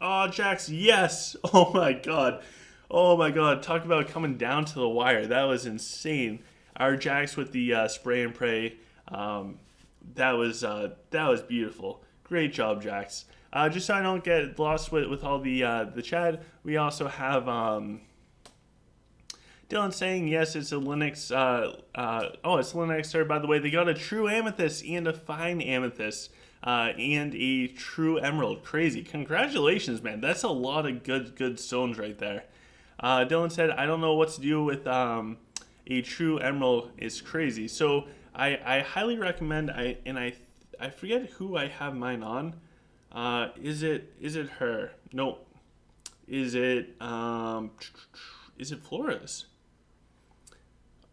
Oh, Jax, yes! Oh my god. Oh my god, talk about coming down to the wire. That was insane. Our Jax with the spray and pray. that was beautiful. Great job, Jax. Just so I don't get lost with all the chat, we also have Dylan saying yes, it's a Linux. It's Linux. Sorry, by the way, they got a true amethyst and a fine amethyst. And a true emerald. Crazy. Congratulations, man. That's a lot of good stones right there. Dylan said, I don't know what to do with a true emerald. It's crazy. So I highly recommend, I forget who I have mine on. Is it her? Nope. Is it Flores?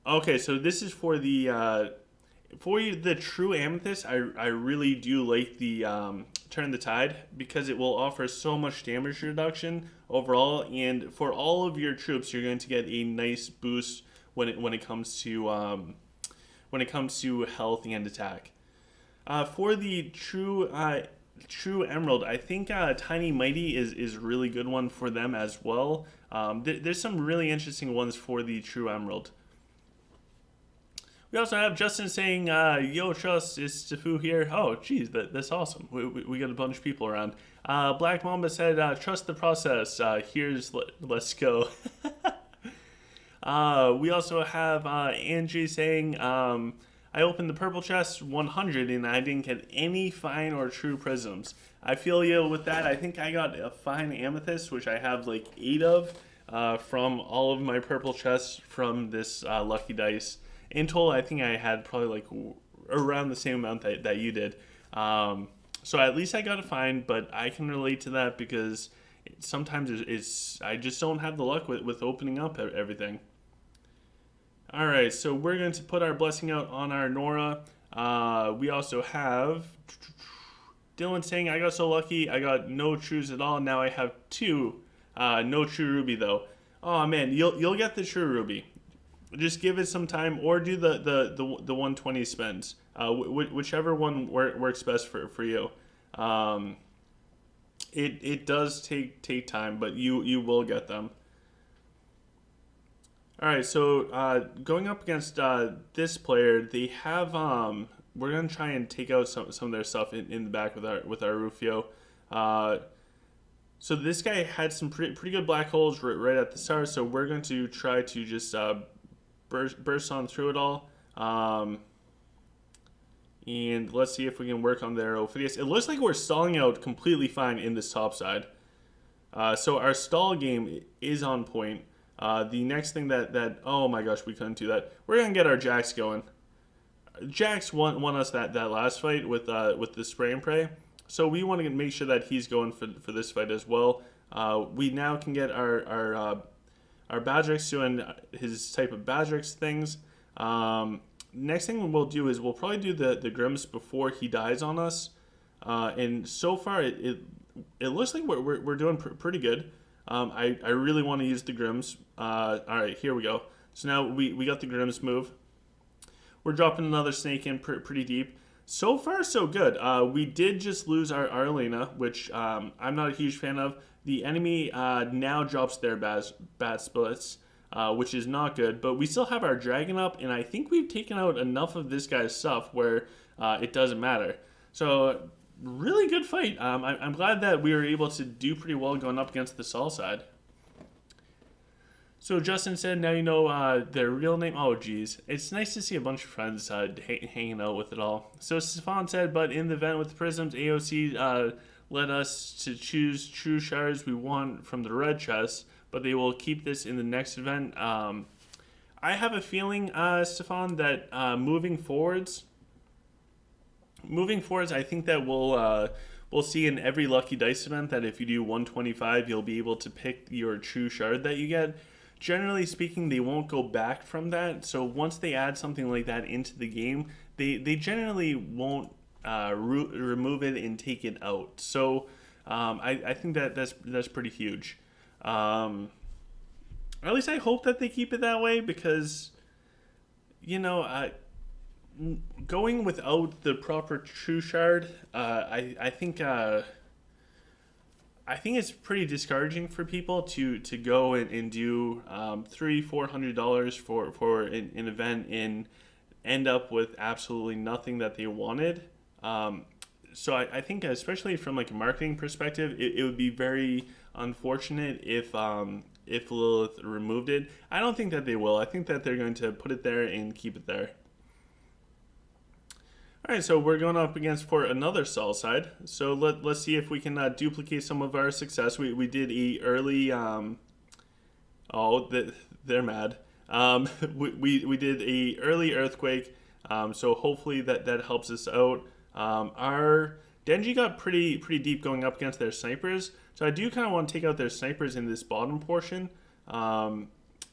Okay, so this is for the true amethyst. I really do like the turn the tide because it will offer so much damage reduction overall, and for all of your troops, you're going to get a nice boost when it comes to health and attack. For the true emerald, I think Tiny Mighty is really good one for them as well. There's some really interesting ones for the true emerald. We also have Justin saying, yo, Trust, it's Tafu here. Oh, geez, that's awesome. We got a bunch of people around. Black Mamba said, trust the process. Let's go. We also have Angie saying, I opened the purple chest 100 and I didn't get any fine or true prisms. I feel you with that. I think I got a fine amethyst, which I have like 8 of from all of my purple chests from this lucky dice. In total, I think I had probably like around the same amount that you did. So at least I got a fine, but I can relate to that because sometimes I just don't have the luck with opening up everything. All right, so we're going to put our blessing out on our Nora. We also have Dylan saying, I got so lucky, I got no trues at all. Now I have 2. No true ruby though. Oh man, you'll get the true ruby. Just give it some time, or do the 120 spins. Whichever one works best for you. It does take time, but you will get them. All right, so going up against this player, they have we're gonna try and take out some of their stuff in the back with our Rufio. So this guy had some pretty good black holes right at the start, so we're going to try to just burst on through it all. And let's see if we can work on their Ophidius. It looks like we're stalling out completely fine in this top side. So our stall game is on point. The next thing that oh my gosh, we couldn't do that. We're gonna get our Jax going. Jax won us that last fight with the spray and pray. So we want to make sure that he's going for this fight as well. We now can get our Badrix doing his type of Badrix things. Next thing we'll do is we'll probably do the Grims before he dies on us. And so far it looks like we're doing pretty good. I really want to use the Grims. All right, here we go. So now we got the Grims move. We're dropping another snake in pretty deep. So far, so good. We did just lose our Elena, which I'm not a huge fan of. The enemy now drops their bat splits, which is not good. But we still have our dragon up, and I think we've taken out enough of this guy's stuff where it doesn't matter. So really good fight. I'm glad that we were able to do pretty well going up against the Saul side. So Justin said, now you know their real name. Oh, geez. It's nice to see a bunch of friends hanging out with it all. So Stefan said, but in the event with the Prisms, AOC led us to choose true shards we want from the red chest, but they will keep this in the next event. I have a feeling, Stefan, that moving forwards, I think that we'll see in every Lucky Dice event that if you do 125, you'll be able to pick your true shard that you get. Generally speaking, they won't go back from that. So once they add something like that into the game, they generally won't remove it and take it out. So I think that's pretty huge. At least I hope that they keep it that way because, going without the proper true shard, I think it's pretty discouraging for people to go and do $300-400 for an event in end up with absolutely nothing that they wanted. So I think, especially from like a marketing perspective, it would be very unfortunate if Lilith removed it. I don't think that they will. I think that they're going to put it there and keep it there. All right, so we're going up against for another Sol side. So let's see if we can duplicate some of our success. We did a early. They're mad. We did a early earthquake. So hopefully that helps us out. Our Denji got pretty deep going up against their snipers. So I do kind of want to take out their snipers in this bottom portion.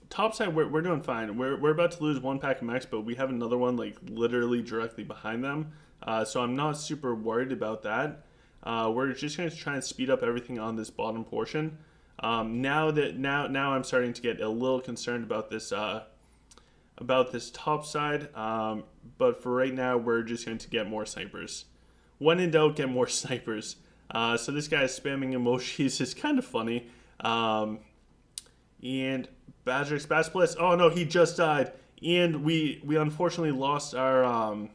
Top side, we're doing fine. We're about to lose one pack of mechs, but we have another one like literally directly behind them. So I'm not super worried about that. We're just going to try and speed up everything on this bottom portion. Now I'm starting to get a little concerned about this top side. But for right now, we're just going to get more snipers. When in doubt, get more snipers. So this guy is spamming emojis. It's kind of funny. And Badrix Bassblitz. Oh no, he just died. And we unfortunately lost our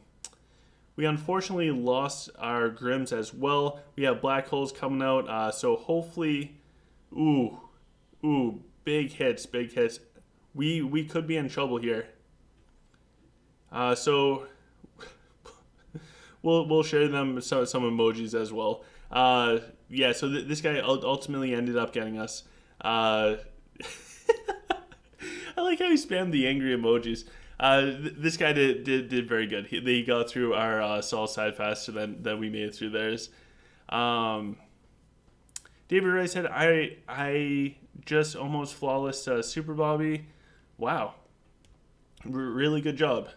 Grims as well. We have black holes coming out. So hopefully, ooh, big hits. We could be in trouble here. So we'll share them some emojis as well. Yeah. So this guy ultimately ended up getting us. I like how he spammed the angry emojis. This guy did very good. He got through our Sol side faster than we made it through theirs. David Ray said, I just almost flawless Super Bobby. Wow. Really good job.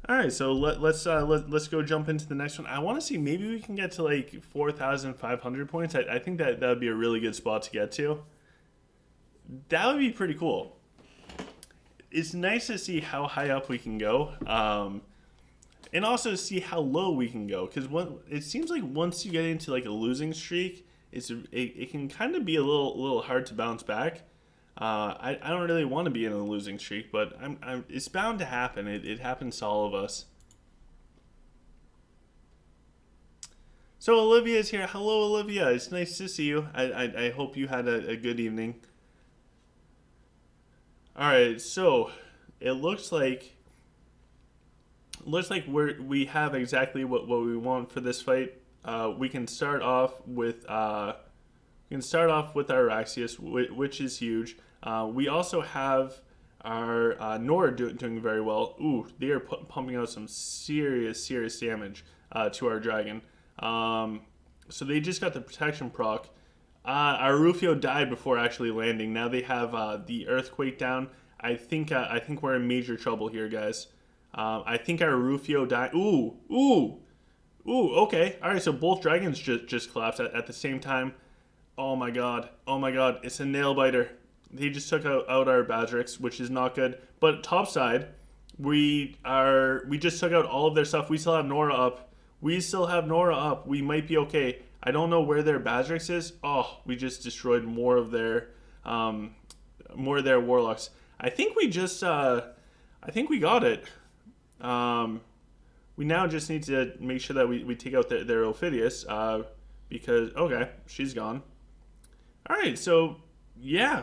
All right, so let's go jump into the next one. I want to see, maybe we can get to like 4,500 points. I think that would be a really good spot to get to. That would be pretty cool. It's nice to see how high up we can go, and also see how low we can go. Because it seems like once you get into like a losing streak, it can kind of be a little hard to bounce back. I don't really want to be in a losing streak, but it's bound to happen. It happens to all of us. So Olivia is here. Hello, Olivia. It's nice to see you. I hope you had a good evening. All right, so it looks like we have exactly what we want for this fight. We can start off with our Axius, which is huge. We also have our Nora doing very well. Ooh, they are pumping out some serious damage to our dragon. So they just got the protection proc. Our Rufio died before actually landing. Now they have the earthquake down. I think we're in major trouble here, guys. I think our Rufio died. Ooh. Okay. All right. So both dragons just collapsed at the same time. Oh my god. It's a nail biter. They just took out our Badrix, which is not good. But top side, we just took out all of their stuff. We still have Nora up. We might be okay. I don't know where their Badrix is. Oh, we just destroyed more of their warlocks. I think we got it. We now just need to make sure that we take out their Ophidius, because okay, she's gone. All right, so yeah,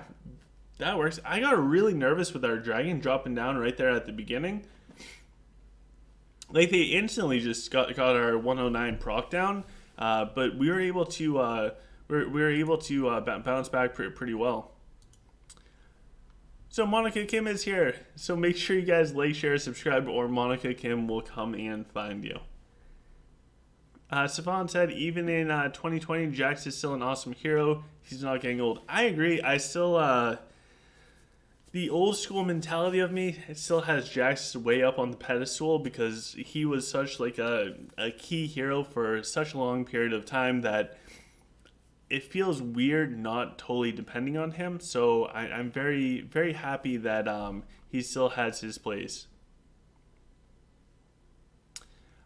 that works. I got really nervous with our dragon dropping down right there at the beginning. Like they instantly just got our 109 proc down. But we were able to bounce back pretty well. So Monica Kim is here. So make sure you guys like, share, subscribe, or Monica Kim will come and find you. Savon said, even in 2020, Jax is still an awesome hero. He's not getting old. I agree. I still, the old school mentality of me, it still has Jax way up on the pedestal because he was such like a key hero for such a long period of time that it feels weird not totally depending on him. So I'm very, very happy that he still has his place.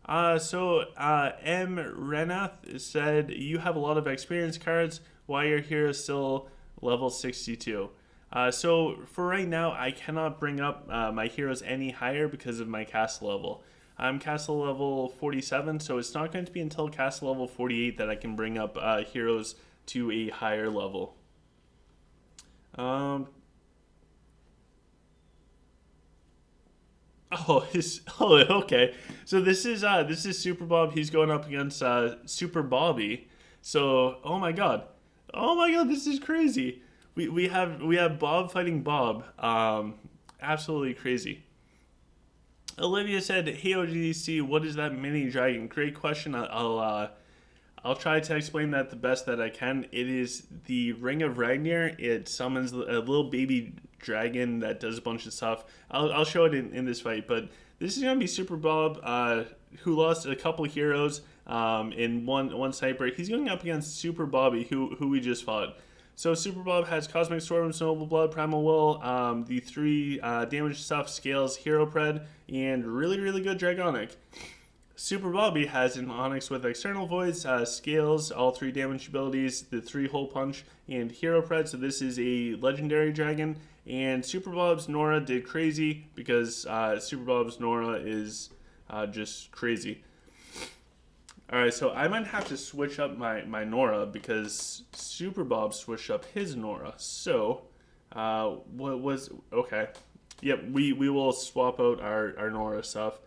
M. Renath said, you have a lot of experience cards. Why your hero is still level 62? So for right now, I cannot bring up my heroes any higher because of my castle level. I'm castle level 47, so it's not going to be until castle level 48 that I can bring up heroes to a higher level. Um, oh, okay. So this is Super Bob. He's going up against Super Bobby. So oh my god, this is crazy. We have Bob fighting Bob. Absolutely crazy. Olivia said, "Hey OGC, what is that mini dragon?" Great question. I'll try to explain that the best that I can. It is the Ring of Ragnar. It summons a little baby dragon that does a bunch of stuff. I'll show it in this fight, but this is gonna be Super Bob, who lost a couple heroes in one sniper. He's going up against Super Bobby, who we just fought. So Super Bob has Cosmic Storm, Noble Blood, Primal Will, the three damage stuff, Scales, Hero Pred, and really good Dragonic. Super Bobby has an Onyx with External Voids, Scales, all three damage abilities, the three Hole Punch, and Hero Pred. So this is a legendary dragon. And Super Bob's Nora did crazy because Super Bob's Nora is just crazy. Alright, so I might have to switch up my Nora because Super Bob switched up his Nora. So, what was... Okay. Yep, we will swap out our Nora stuff.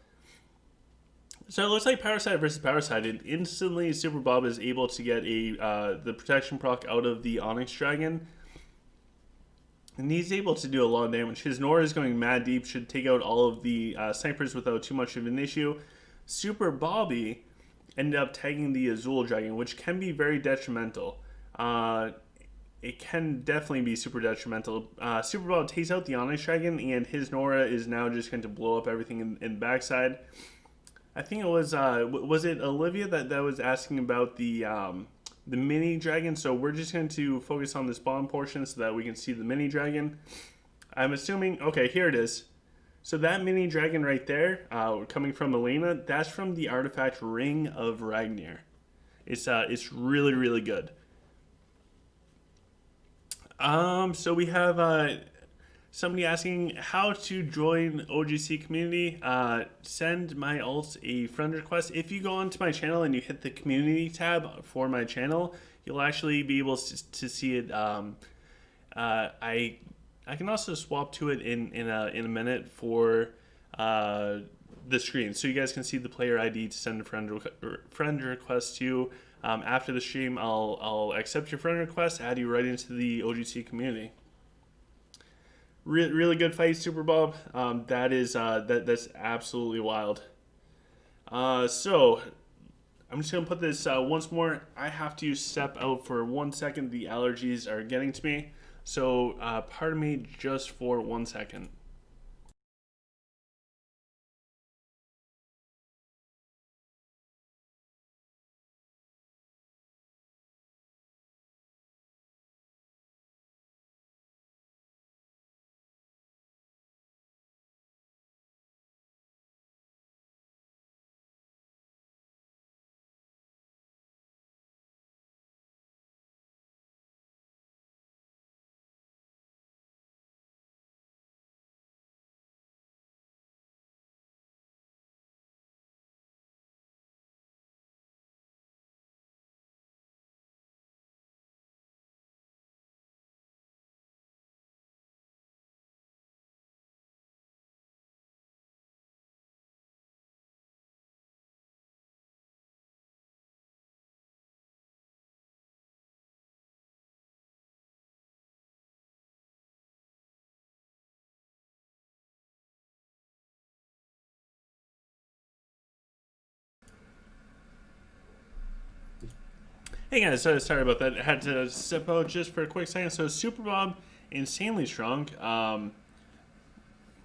So it looks like Parasite versus Parasite, and instantly Super Bob is able to get the protection proc out of the Onyx Dragon. And he's able to do a lot of damage. His Nora is going mad deep, should take out all of the snipers without too much of an issue. Super Bobby ended up tagging the Azul Dragon, which can be very detrimental. It can definitely be super detrimental. Super Bob takes out the Onyx Dragon, and his Nora is now just going to blow up everything in the backside. I think it was it Olivia that was asking about the mini dragon. So we're just going to focus on this bottom portion so that we can see the mini dragon. I'm assuming, okay, here it is. So that mini dragon right there, coming from Elena, that's from the artifact Ring of Ragnar. It's really good. So we have somebody asking how to join OGC community. Send my alt a friend request. If you go onto my channel and you hit the community tab for my channel, you'll actually be able to see it. I can also swap to it in a minute for the screen, so you guys can see the player ID to send a friend request to. After the stream, I'll accept your friend request, add you right into the OGC community. Really good fight, Super Bob. That's absolutely wild. So I'm just gonna put this once more. I have to step out for 1 second. The allergies are getting to me, so pardon me just for 1 second. Hey guys, sorry about that. I had to step out just for a quick second. So Super Bob, insanely strong.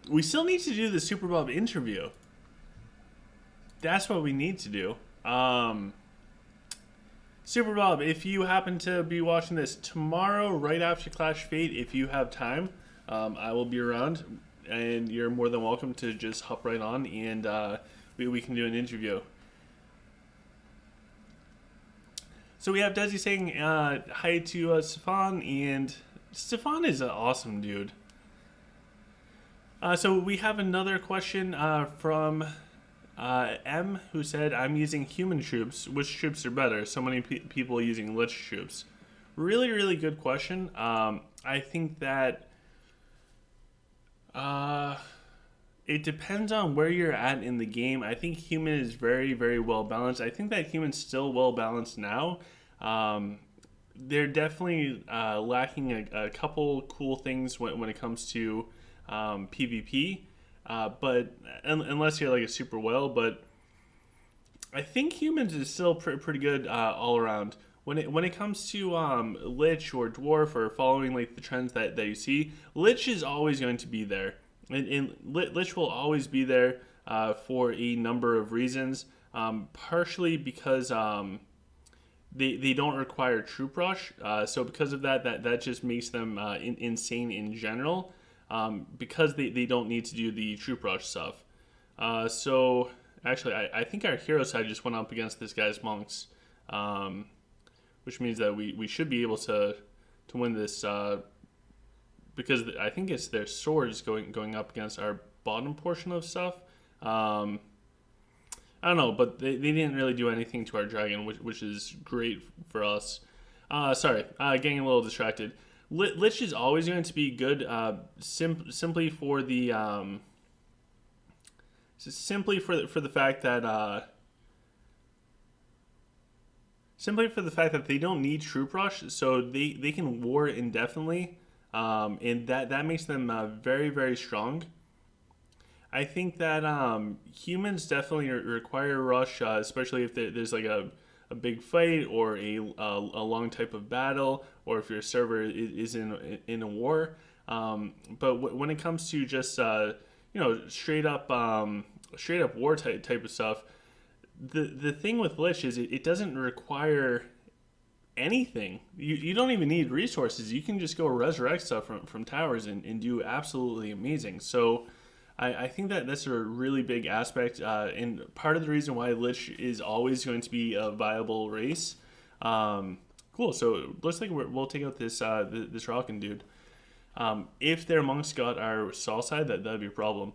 We still need to do the Super Bob interview. That's what we need to do. Super Bob, if you happen to be watching this tomorrow, right after Clash of Fate, if you have time, I will be around, and you're more than welcome to just hop right on, and we can do an interview. So we have Desi saying hi to Stefan, and Stefan is an awesome dude. So we have another question from M, who said, "I'm using human troops. Which troops are better? So many people using lich troops." Really, really good question. I think that it depends on where you're at in the game. I think human is very, very well balanced. I think that human's still well balanced now. They're definitely lacking a couple cool things when it comes to PvP. But unless you're like a super whale, but I think humans is still pretty good all around. When it comes to lich or dwarf or following like the trends that you see, lich is always going to be there, and lich will always be there for a number of reasons. Partially because they don't require troop rush, so because of that just makes them insane in general. Because they don't need to do the troop rush stuff. So actually, I think our hero side just went up against this guy's monks, which means that we should be able to win this because I think it's their swords going up against our bottom portion of stuff. I don't know, but they didn't really do anything to our dragon, which is great for us. Sorry, getting a little distracted. Lich is always going to be good, simply for the fact that they don't need troop rush, so they can war indefinitely, and that makes them very, very strong. I think that humans definitely require rush, especially if there's like a big fight or a long type of battle, or if your server is in a war. But when it comes to just straight up war type of stuff, the thing with lich is it doesn't require anything. You don't even need resources. You can just go resurrect stuff from towers and do absolutely amazing. So I think that's a really big aspect, and part of the reason why lich is always going to be a viable race. Cool. So it looks like we'll take out this rockin' dude. If their monks got our Saul side, that'd be a problem.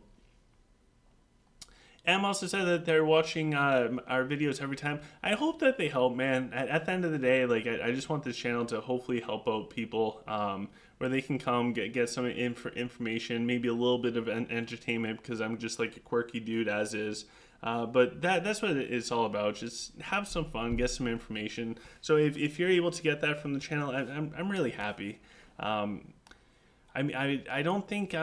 Em also said that they're watching our videos every time. I hope that they help, man. At the end of the day, like I just want this channel to hopefully help out people, where they can come get some information, maybe a little bit of entertainment, because I'm just like a quirky dude as is. But that's what it's all about. Just have some fun, get some information. So if you're able to get that from the channel, I'm really happy. I don't think.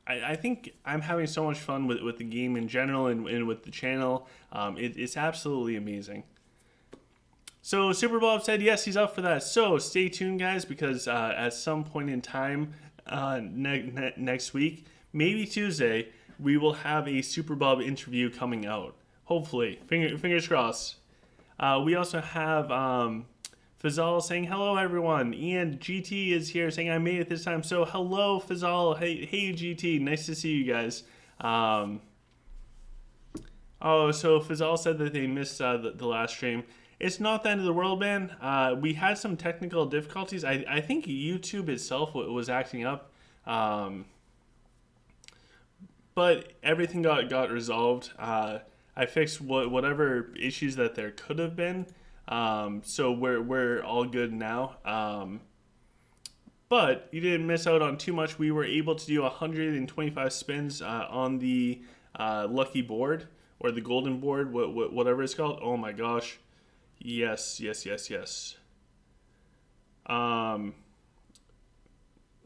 I think I'm having so much fun with the game in general and with the channel. It's absolutely amazing. So Super Bob said yes, he's up for that. So stay tuned, guys, because at some point in time next week, maybe Tuesday, we will have a Super Bob interview coming out. Hopefully, fingers crossed. We also have Fazal saying hello, everyone. Ian GT is here saying I made it this time. So hello, Fazal. Hey GT, nice to see you guys. So Fazal said that they missed the last stream. It's not the end of the world, man. We had some technical difficulties. I think YouTube itself was acting up, but everything got resolved. I fixed whatever issues that there could have been. So we're all good now. But you didn't miss out on too much. We were able to do 125 spins on the lucky board, or the golden board, whatever it's called. Oh my gosh. Yes.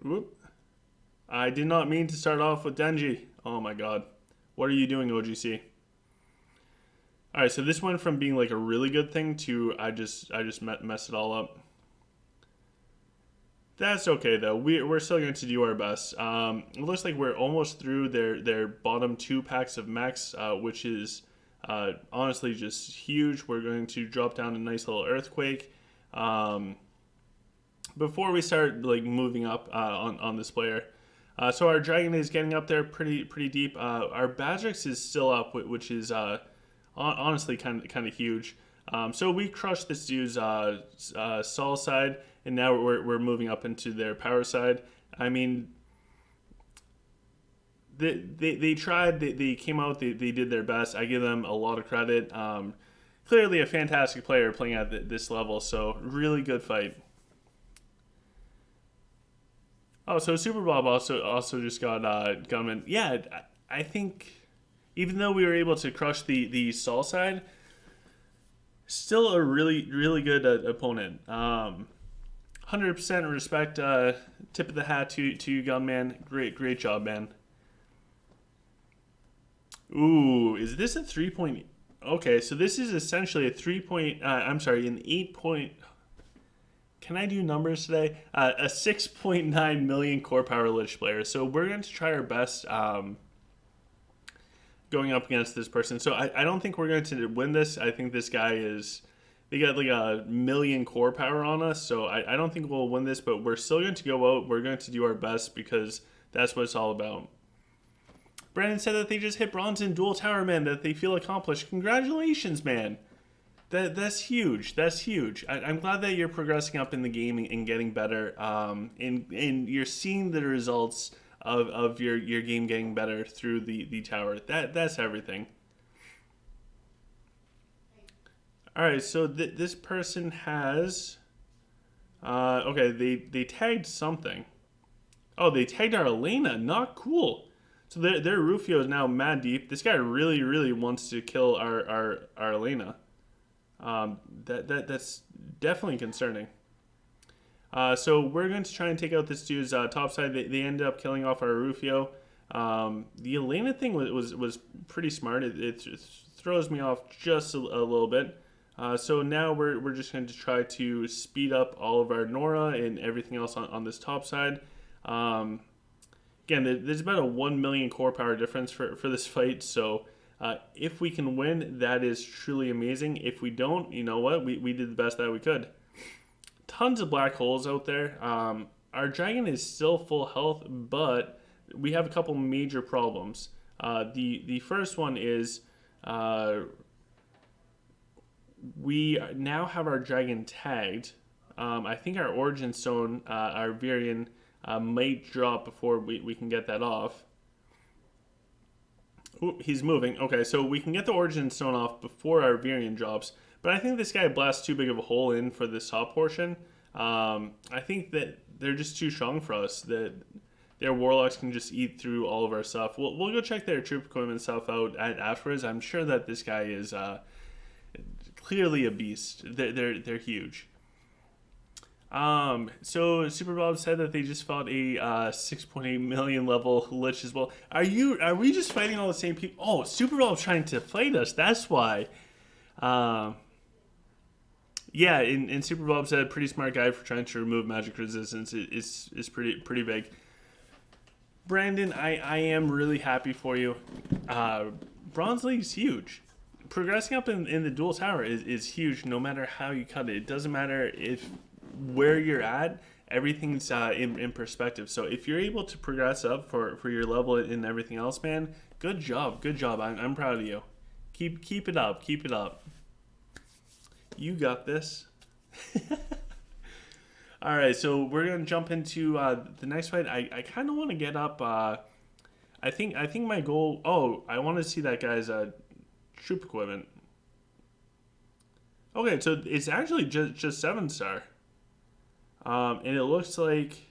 Whoop. I did not mean to start off with Denji. Oh my god. What are you doing, OGC? Alright, so this went from being like a really good thing to I just messed it all up. That's okay though. We're still going to do our best. It looks like we're almost through their bottom 2 packs of mechs, which is honestly just huge. We're going to drop down a nice little earthquake. Before we start like moving up on this player. So our dragon is getting up there pretty deep. Our Badrix is still up, which is honestly kind of huge. So we crushed this dude's Saul side, and now we're moving up into their power side. I mean, they tried, they came out, they did their best. I give them a lot of credit. Clearly a fantastic player playing at this level, so really good fight. Oh, so Super Bob also just got Gunman. Yeah, I think even though we were able to crush the Saul side, still a really good opponent. 100% respect. Tip of the hat to you, Gunman. Great job, man. Ooh, is this a 3 point? Okay, so this is essentially a 3 point. I'm sorry, an 8 point. Can I do numbers today? A 6.9 million core power Lich player. So we're going to try our best going up against this person. So I don't think we're going to win this. I think this guy is. They got like a million core power on us. So I don't think we'll win this, but we're still going to go out. We're going to do our best because that's what it's all about. Brandon said that they just hit bronze in Duel Tower, man, that they feel accomplished. Congratulations, man. That's huge. That's huge. I'm glad that you're progressing up in the game and getting better. And you're seeing the results of your game getting better through the tower. That's everything. All right, so this person has... okay, they tagged something. Oh, they tagged our Elena. Not cool. So their Rufio is now mad deep. This guy really wants to kill our Elena. That's definitely concerning. So we're going to try and take out this dude's top side. They ended up killing off our Rufio. The Elena thing was pretty smart. It throws me off just a little bit. So now we're just going to try to speed up all of our Nora and everything else on this top side. Again, there's about a 1 million core power difference for this fight, so if we can win, that is truly amazing. If we don't, you know what? We did the best that we could. Tons of black holes out there. Our dragon is still full health, but we have a couple major problems. The first one is we now have our dragon tagged. I think our origin stone, our Virion, might drop before we can get that off. Ooh, he's moving. Okay, so we can get the origin stone off before our Virion drops. But I think this guy blasts too big of a hole in for this top portion. I think that they're just too strong for us. That their warlocks can just eat through all of our stuff. We'll go check their troop equipment stuff out afterwards. I'm sure that this guy is clearly a beast. They're huge. So Super Bob said that they just fought a 6.8 million level Lich as well. Are we just fighting all the same people? Oh, Super Bob's trying to fight us. That's why. Yeah, and Super Bob said pretty smart guy for trying to remove magic resistance. It's pretty big. Brandon, I am really happy for you. Bronze League's huge. Progressing up in the dual tower is huge no matter how you cut it. It doesn't matter if where you're at, everything's in perspective. So if you're able to progress up for your level and everything else, man, good job. I'm proud of you. Keep it up. You got this. All right, so we're gonna jump into the next fight. I kind of want to get up. I think my goal. Oh, I want to see that guy's troop equipment. Okay, so it's actually just 7-star. And it looks like,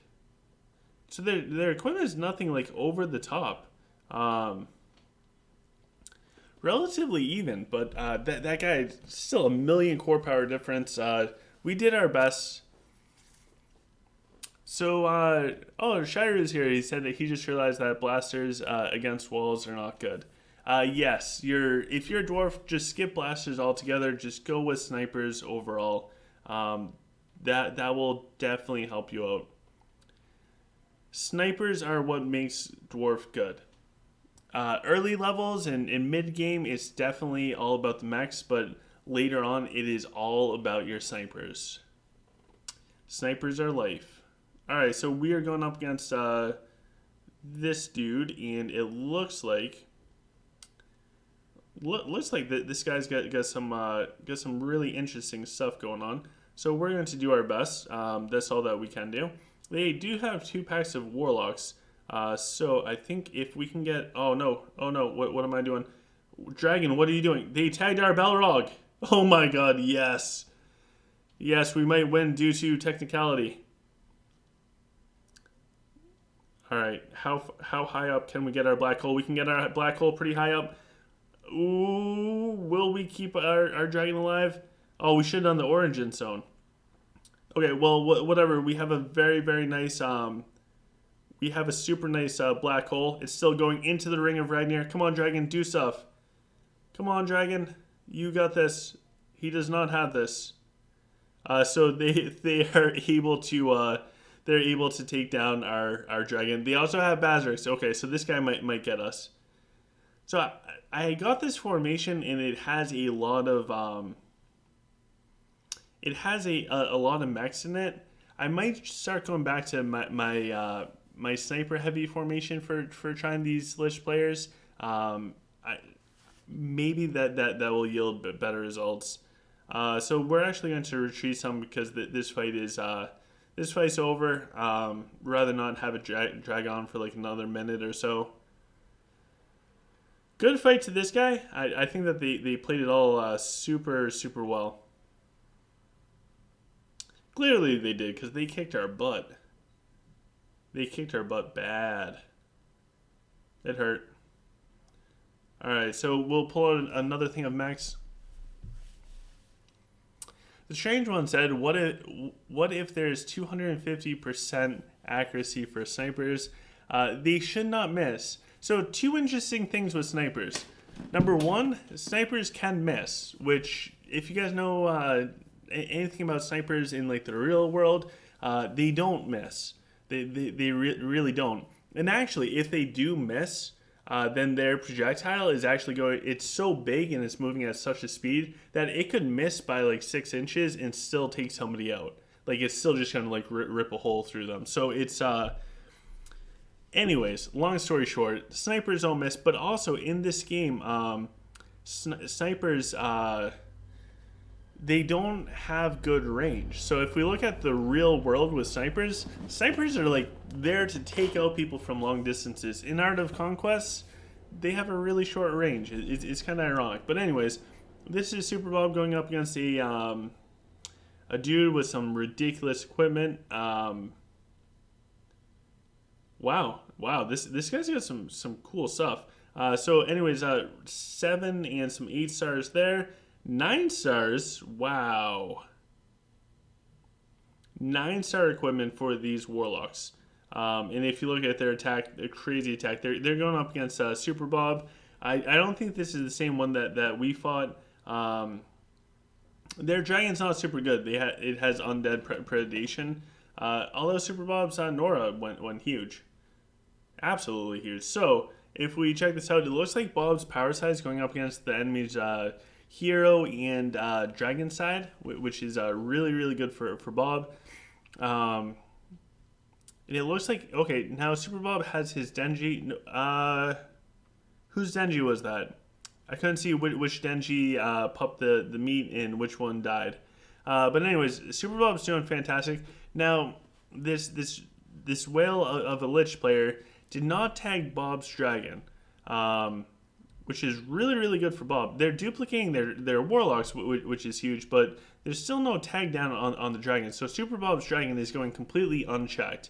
so their equipment is nothing like over the top. Relatively even, but that guy still a million core power difference. We did our best. So, oh, Shire is here. He said that he just realized that blasters against walls are not good. Yes, if you're a dwarf, just skip blasters altogether. Just go with snipers overall. That will definitely help you out. Snipers are what makes dwarf good. Early levels and in mid game, it's definitely all about the mechs, but later on, it is all about your snipers. Snipers are life. All right, so we are going up against this dude, and it looks like this guy's got some really interesting stuff going on. So we're going to do our best. That's all that we can do. They do have 2 packs of Warlocks. So I think if we can get... Oh no, what am I doing? Dragon, what are you doing? They tagged our Balrog. Oh my god, yes. Yes, we might win due to technicality. Alright, how high up can we get our black hole? We can get our black hole pretty high up. Ooh, will we keep our dragon alive? Oh, we should have done the origin zone. Okay, well, whatever. We have a very, very nice... we have a super nice black hole. It's still going into the Ring of Ragnar. Come on, dragon, do stuff. Come on, dragon. You got this. He does not have this. So they are able to... they're able to take down our dragon. They also have Bazarix. Okay, so this guy might get us. So I got this formation, and it has a lot of a lot of mechs in it. I might start going back to my sniper heavy formation for trying these Lich players. Maybe that will yield better results. So we're actually going to retreat some because this fight's over. Rather not have it drag on for like another minute or so. Good fight to this guy. I think that they played it all super, super well. Clearly they did, because they kicked our butt. They kicked our butt bad. It hurt. Alright, so we'll pull out another thing of mechs. The strange one said, what if there's 250% accuracy for snipers? They should not miss. So 2 interesting things with snipers. Number 1, snipers can miss, which if you guys know anything about snipers in like the real world, they don't miss. They really don't. And actually, if they do miss, then their projectile is actually going... It's so big and it's moving at such a speed that it could miss by like 6 inches and still take somebody out. Like it's still just going to like rip a hole through them. So it's... Anyways, long story short, snipers don't miss, but also in this game, snipers, they don't have good range. So if we look at the real world with snipers are like there to take out people from long distances. In Art of Conquest, they have a really short range. It's kind of ironic. But anyways, this is Super Bob going up against a dude with some ridiculous equipment. Wow, this guy's got some cool stuff. So anyways, 7 and some 8 stars there. 9 stars, wow. 9-star equipment for these Warlocks. And if you look at their attack, their crazy attack, they're going up against Super Bob. I don't think this is the same one that we fought. Their dragon's not super good. It has undead predation. Although Super Bob's Nora went huge. Absolutely huge. So, if we check this out, it looks like Bob's power side is going up against the enemy's hero and dragon side, which is really, really good for Bob. And it looks like... Okay, now Super Bob has his Denji... whose Denji was that? I couldn't see which Denji pupped the meat and which one died. But anyways, Super Bob's doing fantastic. Now, this whale of a Lich player did not tag Bob's dragon, which is really, really good for Bob. They're duplicating their Warlocks, which is huge, but there's still no tag down on the dragon. So Super Bob's dragon is going completely unchecked.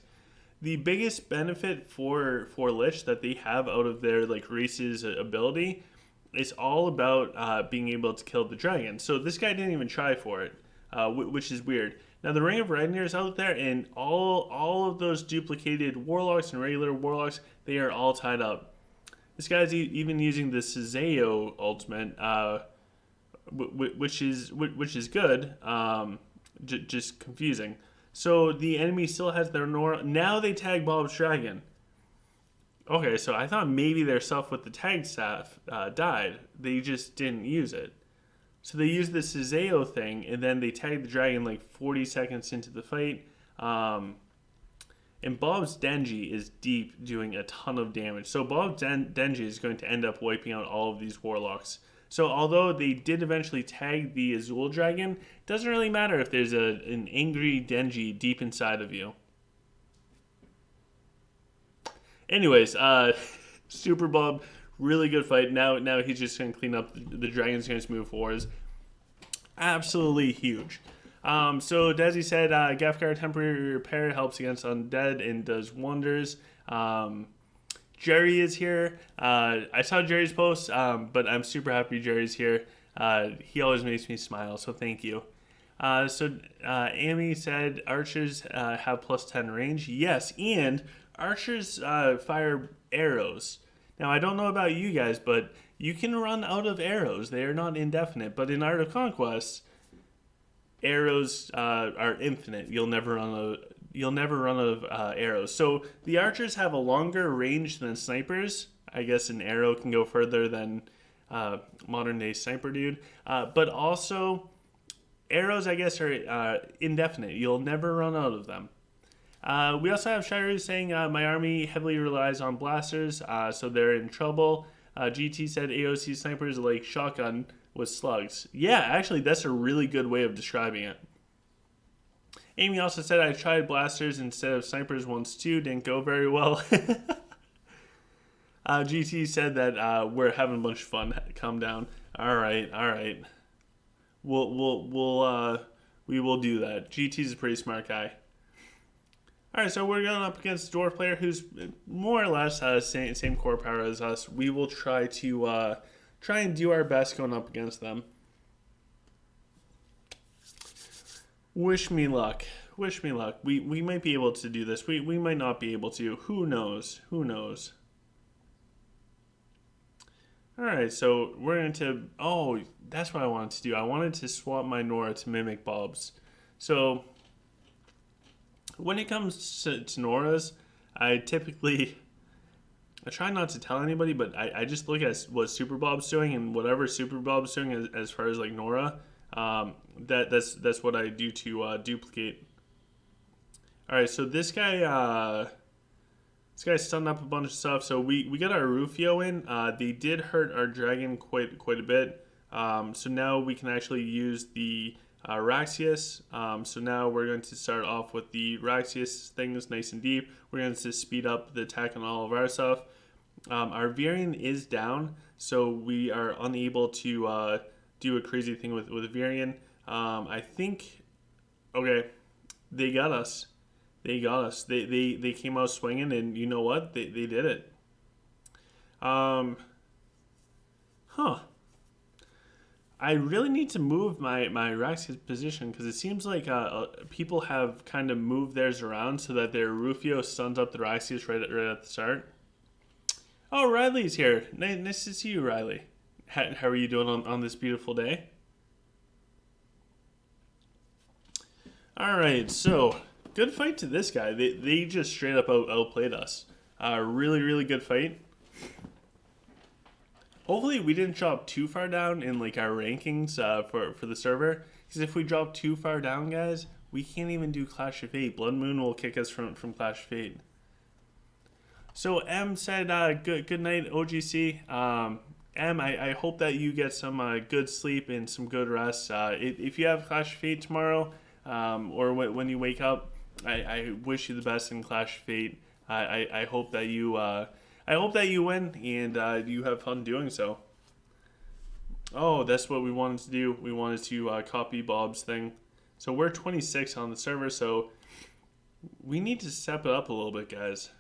The biggest benefit for Lich that they have out of their like race's ability is all about being able to kill the dragon. So this guy didn't even try for it, which is weird. Now the Ring of Ragnar is out there, and all of those duplicated Warlocks and regular Warlocks, they are all tied up. This guy's even using the Sazeo ultimate, which is good, just confusing. So the enemy still has their Nora. Now they tag Bob's dragon. Okay, so I thought maybe their stuff with the tag staff died. They just didn't use it. So they used the Sazeo thing, and then they tagged the dragon like 40 seconds into the fight. And Bob's Denji is deep, doing a ton of damage. So Bob's Denji is going to end up wiping out all of these Warlocks. So although they did eventually tag the Azul Dragon, it doesn't really matter if there's an angry Denji deep inside of you. Anyways, Super Bob, really good fight. Now he's just going to clean up the Dragon's going to move forwards. Absolutely huge. So Desi said, Gafgar temporary repair helps against undead and does wonders. Jerry is here. I saw Jerry's post, but I'm super happy Jerry's here. He always makes me smile, so thank you. Amy said archers have plus 10 range. Yes, and archers fire arrows. Now, I don't know about you guys, but you can run out of arrows. They are not indefinite. But in Art of Conquest, arrows are infinite. You'll never run out of arrows. So the archers have a longer range than snipers. I guess an arrow can go further than modern day sniper dude. But also arrows, I guess, are indefinite. You'll never run out of them. We also have Shiru saying my army heavily relies on blasters, so they're in trouble. GT said AOC snipers are like shotgun with slugs. Yeah, actually, that's a really good way of describing it. Amy also said I tried blasters instead of snipers once too, didn't go very well. GT said that we're having a bunch of fun. Calm down. All right. We will do that. GT's a pretty smart guy. All right, so we're going up against a dwarf player who's more or less same core power as us. We will try and do our best going up against them. Wish me luck. We might be able to do this. We might not be able to. Who knows? All right, so we're going to... Oh, that's what I wanted to do. I wanted to swap my Nora to mimic Bob's. So when it comes to Noras, I try not to tell anybody, but I just look at what Super Bob's doing, and whatever Super Bob's doing as far as like Nora, that's what I do to duplicate. All right, so this guy stunned up a bunch of stuff. So we got our Rufio in. They did hurt our dragon quite a bit. So now we can actually use the Raxius. So now we're going to start off with the Raxius things nice and deep. We're going to speed up the attack on all of our stuff. Our Varian is down, so we are unable to do a crazy thing with Varian. I think, okay, they got us. They came out swinging, and you know what? They did it. I really need to move my Raxius position because it seems like people have kind of moved theirs around so that their Rufio stuns up the Raxius right at the start. Oh, Riley's here. Nice to see you, Riley. How are you doing on this beautiful day? All right, so good fight to this guy. They just straight up outplayed us. Really good fight. Hopefully we didn't drop too far down in like our rankings for the server. Because if we drop too far down, guys, we can't even do Clash of Fate. Blood Moon will kick us from Clash of Fate. So M said, good night, OGC. M, I hope that you get some good sleep and some good rest. If you have Clash of Fate tomorrow, or when you wake up, I wish you the best in Clash of Fate. I hope that you win and you have fun doing so. Oh, that's what we wanted to do. We wanted to copy Bob's thing. So we're 26 on the server, so we need to step it up a little bit, guys.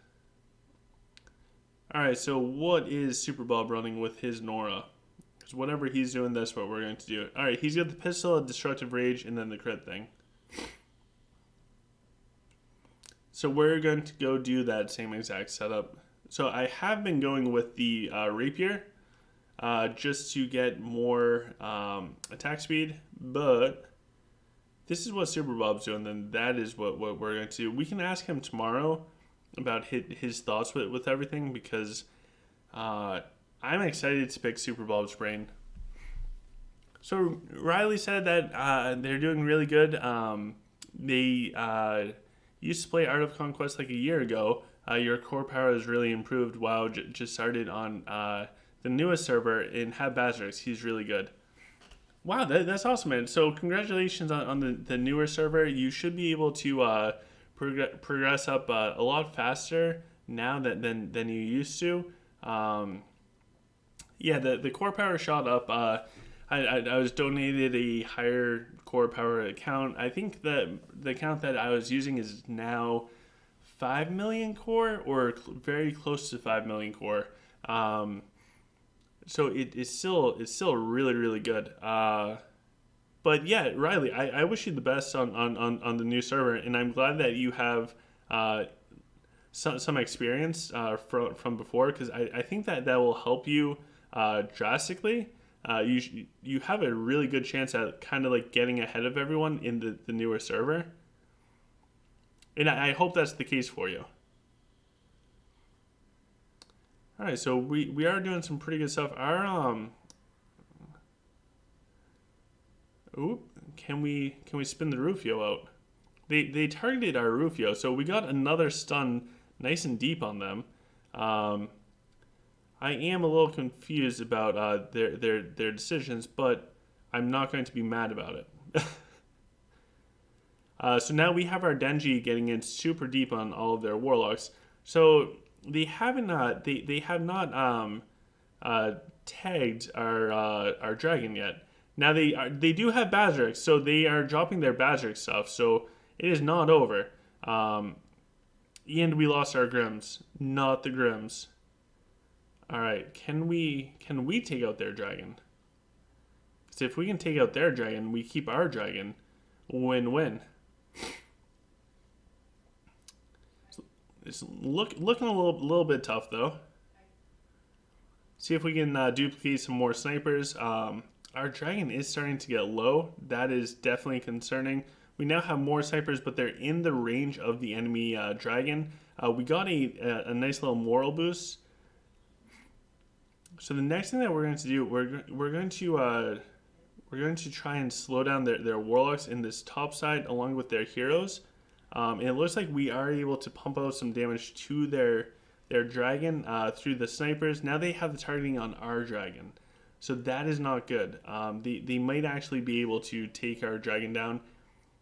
Alright, so what is Super Bob running with his Nora? Because whatever he's doing, that's what we're going to do. Alright, he's got the pistol, Destructive Rage, and then the crit thing. So we're going to go do that same exact setup. So I have been going with the Rapier just to get more attack speed, but this is what Super Bob's doing, then that is what we're going to do. We can ask him tomorrow about his thoughts with everything, because I'm excited to pick Super Bob's brain. So Riley said that they're doing really good. They used to play Art of Conquest like a year ago. Your core power has really improved. WoW just started on the newest server and have Bazarix. He's really good. Wow, that's awesome, man. So congratulations on the newer server. You should be able to progress up a lot faster now than you used to. Yeah, the core power shot up. I was donated a higher core power account. I think that the account that I was using is now 5 million core or very close to 5 million core. So it's still really, really good. But yeah, Riley, I wish you the best on the new server, and I'm glad that you have some experience from before, because I think that will help you drastically. You have a really good chance at kind of like getting ahead of everyone in the newer server, and I hope that's the case for you. All right, so we are doing some pretty good stuff. Oop, can we spin the Rufio out? They targeted our Rufio, so we got another stun nice and deep on them. I am a little confused about their decisions, but I'm not going to be mad about it. So now we have our Denji getting in super deep on all of their Warlocks. So they haven't they have not tagged our dragon yet. Now they do have Bazarix, so they are dropping their Bazarix stuff. So it is not over. And we lost our Grims, not the Grims. All right, can we take out their dragon? Because if we can take out their dragon, we keep our dragon. Win-win. It's looking a little bit tough though. See if we can duplicate some more snipers. Our dragon is starting to get low. That is definitely concerning. We now have more snipers, but they're in the range of the enemy dragon. We got a nice little moral boost. So the next thing that we're going to do, we're going to try and slow down their warlocks in this top side along with their heroes. And it looks like we are able to pump out some damage to their dragon through the snipers. Now they have the targeting on our dragon, so that is not good. They might actually be able to take our dragon down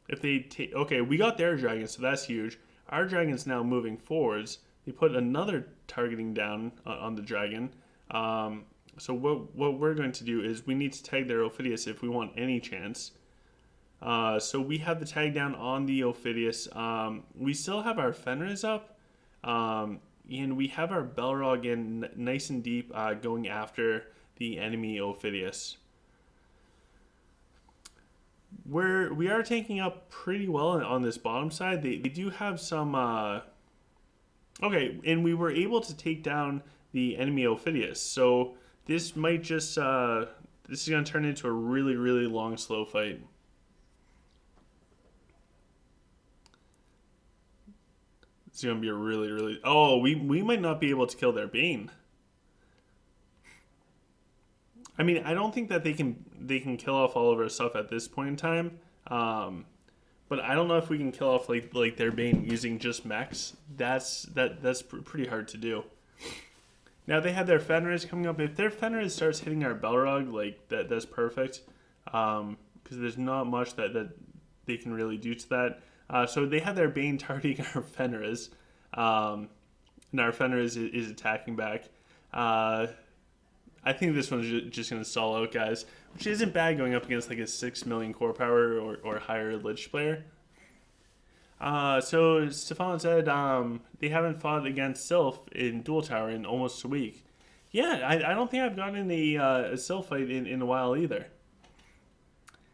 if they take. Okay, we got their dragon, so that's huge. Our dragon's now moving forwards. They put another targeting down on the dragon. So what we're going to do is we need to tag their Ophidius if we want any chance. So we have the tag down on the Ophidius. We still have our Fenris up. And we have our Belrog in nice and deep going after the enemy Ophidius. We are taking up pretty well on this bottom side. They do have some... Okay, and we were able to take down the enemy Ophidius. So this might just... this is going to turn into a really, really long, slow fight. It's going to be a really, really... Oh, we might not be able to kill their Bane. I mean, I don't think that they can kill off all of our stuff at this point in time. But I don't know if we can kill off like their Bane using just mechs. That's pretty hard to do. Now they have their Fenris coming up. If their Fenris starts hitting our Belrog, like that's perfect. Because there's not much that they can really do to that. So they have their Bane targeting our Fenris. And our Fenris is attacking back. I think this one's just going to stall out, guys. Which isn't bad going up against like a 6 million core power or higher Lich player. So Stefan said they haven't fought against Sylph in Duel Tower in almost a week. Yeah, I don't think I've gotten a Sylph fight in a while either.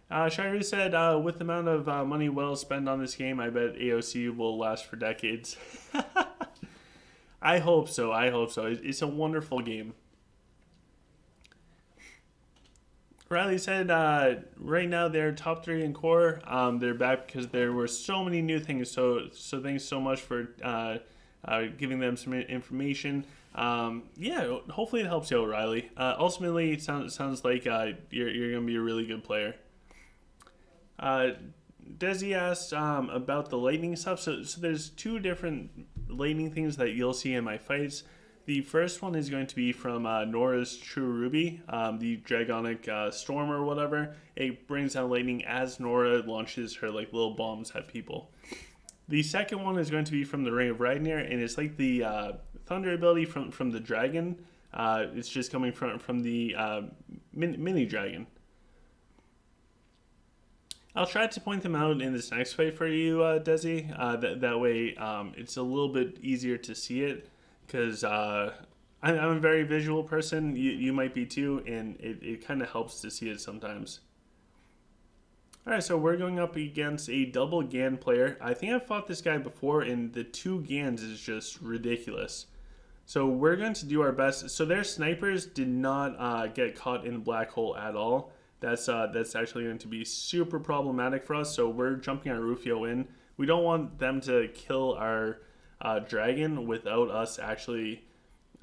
Shirey said, with the amount of money well spent on this game, I bet AOC will last for decades. I hope so. It's a wonderful game. Riley said, right now they're top 3 in core. They're back because there were so many new things. So thanks so much for giving them some information. Yeah, hopefully it helps you out, Riley. Ultimately, it sounds like you're going to be a really good player. Desi asked about the lightning stuff. So there's 2 different lightning things that you'll see in my fights. The first one is going to be from Nora's True Ruby, the Dragonic Storm or whatever. It brings down lightning as Nora launches her like little bombs at people. The second one is going to be from the Ring of Ragnar, and it's like the thunder ability from the dragon. It's just coming from the mini dragon. I'll try to point them out in this next fight for you, Desi. That way it's a little bit easier to see it, because I'm a very visual person. You might be too, and it kind of helps to see it sometimes. Alright, so we're going up against a double Gan player. I think I've fought this guy before, and the 2 Gans is just ridiculous. So we're going to do our best. So their snipers did not get caught in the black hole at all. That's actually going to be super problematic for us. So we're jumping our Rufio in. We don't want them to kill our dragon without us actually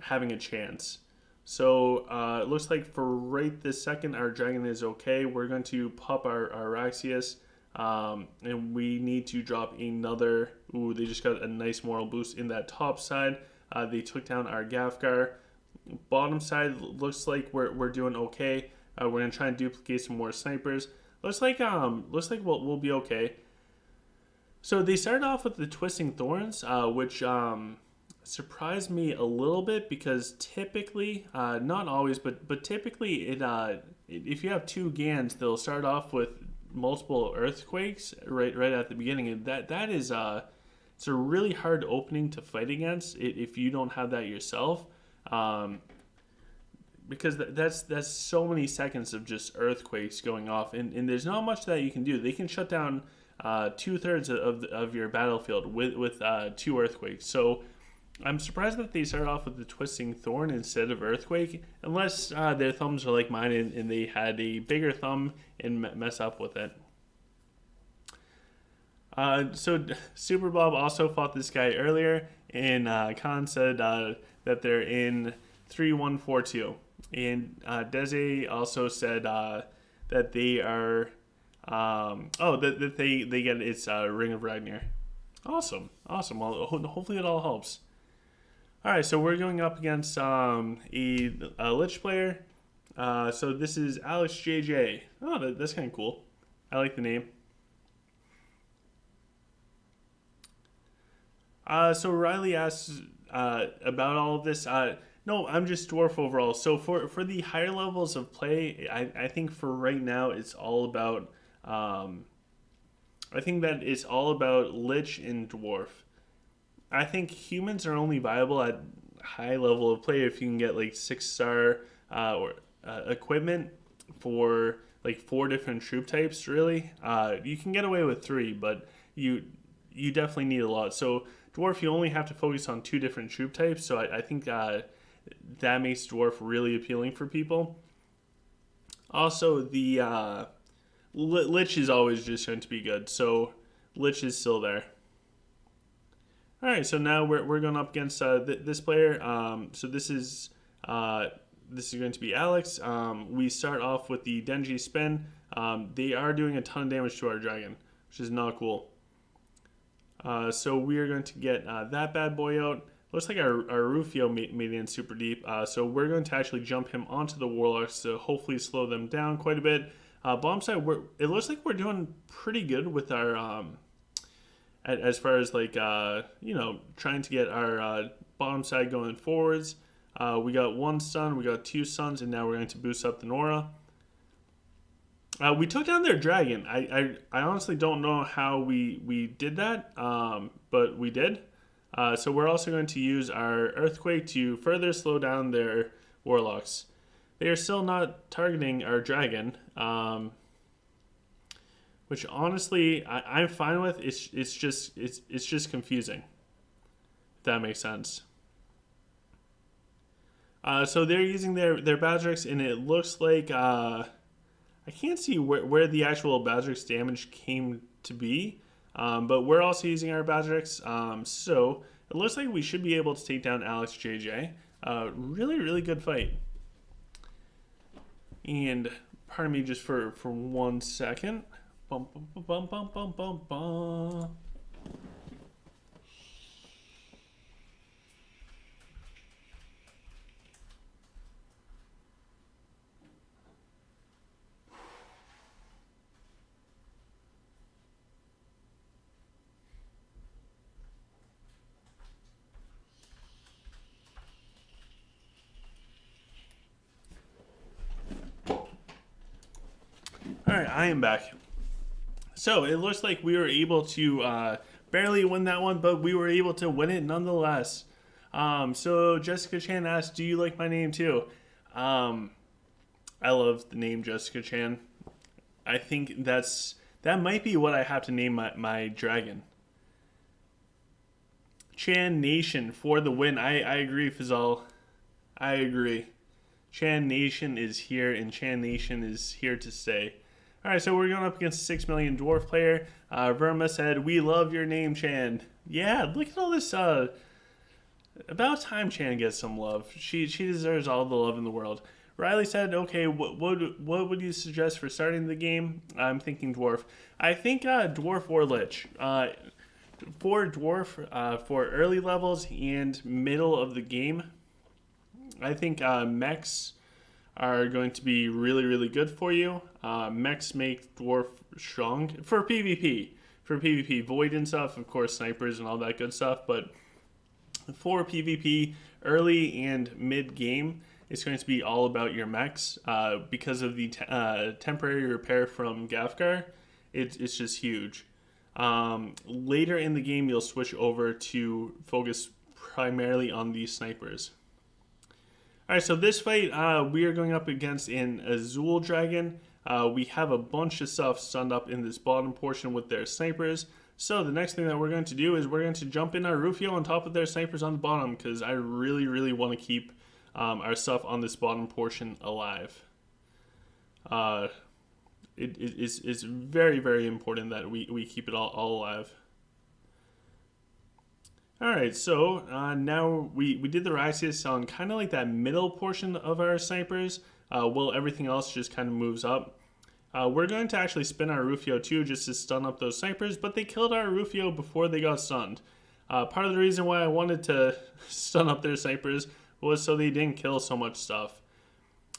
having a chance. So it looks like for right this second, our dragon is okay. We're going to pop our Raxius, and we need to drop another. Ooh, they just got a nice moral boost in that top side. They took down our Gafgar. Bottom side looks like we're doing okay. We're gonna try and duplicate some more snipers. Looks like we'll be okay. So they started off with the Twisting Thorns, which surprised me a little bit, because typically, not always, but typically if you have 2 Gans, they'll start off with multiple earthquakes right at the beginning, and that is it's a really hard opening to fight against if you don't have that yourself. Because that's so many seconds of just earthquakes going off, and there's not much that you can do. They can shut down 2/3 of your battlefield with 2 earthquakes. So I'm surprised that they started off with the Twisting Thorn instead of Earthquake, unless their thumbs are like mine and they had a bigger thumb and mess up with it. So Super Bob also fought this guy earlier, and Khan said that they're in 3-1-4-2. And Desi also said that they are, that they get its Ring of Ragnar. Awesome. Well, hopefully it all helps. All right, so we're going up against a Lich player. So this is Alex JJ. Oh, that's kind of cool. I like the name. So Riley asks about all of this. No, I'm just Dwarf overall. So for the higher levels of play, I think for right now it's all about. I think that it's all about Lich and Dwarf. I think humans are only viable at high level of play if you can get like 6-star or equipment for like 4 different troop types. Really, you can get away with 3, but you definitely need a lot. So Dwarf, you only have to focus on 2 different troop types. So I think that makes Dwarf really appealing for people. Also, the Lich is always just going to be good. So Lich is still there. All right, so now we're going up against this player. So this is going to be Alex. We start off with the Denji Spin. They are doing a ton of damage to our dragon, which is not cool. So we are going to get that bad boy out. Looks like our Rufio made it in super deep. So we're going to actually jump him onto the Warlocks to hopefully slow them down quite a bit. Bomb side, it looks like we're doing pretty good with our as far as like trying to get our bottom side going forwards. We got 1 stun, we got 2 stuns, and now we're going to boost up the Nora. We took down their dragon. I honestly don't know how we did that, but we did. So we're also going to use our Earthquake to further slow down their Warlocks. They are still not targeting our dragon, which honestly I'm fine with. It's just confusing, if that makes sense. So they're using their Badrix, and it looks like I can't see where the actual Badrix damage came to be, but we're also using our Badrix, so it looks like we should be able to take down Alex JJ. Really good fight. And pardon me just for 1 second. Bum, bum, bum, bum, bum, bum, bum. Alright, I am back. So, it looks like we were able to barely win that one, but we were able to win it nonetheless. So, Jessica Chan asked, do you like my name too? I love the name Jessica Chan. I think that might be what I have to name my dragon. Chan Nation for the win. I agree, Fazal. I agree. Chan Nation is here, and Chan Nation is here to stay. Alright, so we're going up against a 6 million dwarf player. Verma said, we love your name, Chan. Yeah, look at all this. About time Chan gets some love. She deserves all the love in the world. Riley said, okay, what would you suggest for starting the game? I'm thinking dwarf. I think dwarf or lich. For dwarf, for early levels and middle of the game, I think mechs are going to be really, really good for you. Mechs make dwarf strong for PvP. For PvP, void and stuff, of course, snipers and all that good stuff. But for PvP, early and mid game, it's going to be all about your mechs because of the temporary repair from Gafgar. It's just huge. Later in the game, you'll switch over to focus primarily on the snipers. Alright, so this fight, we are going up against an Azul Dragon. We have a bunch of stuff stunned up in this bottom portion with their snipers. So the next thing that we're going to do is we're going to jump in our Rufio on top of their snipers on the bottom, because I really, really want to keep our stuff on this bottom portion alive. It's very, very important that we keep it all alive. Alright, so now we did the Rysius on kind of like that middle portion of our snipers, while everything else just kind of moves up. We're going to actually spin our Rufio too, just to stun up those snipers, but they killed our Rufio before they got stunned. Part of the reason why I wanted to stun up their snipers was so they didn't kill so much stuff.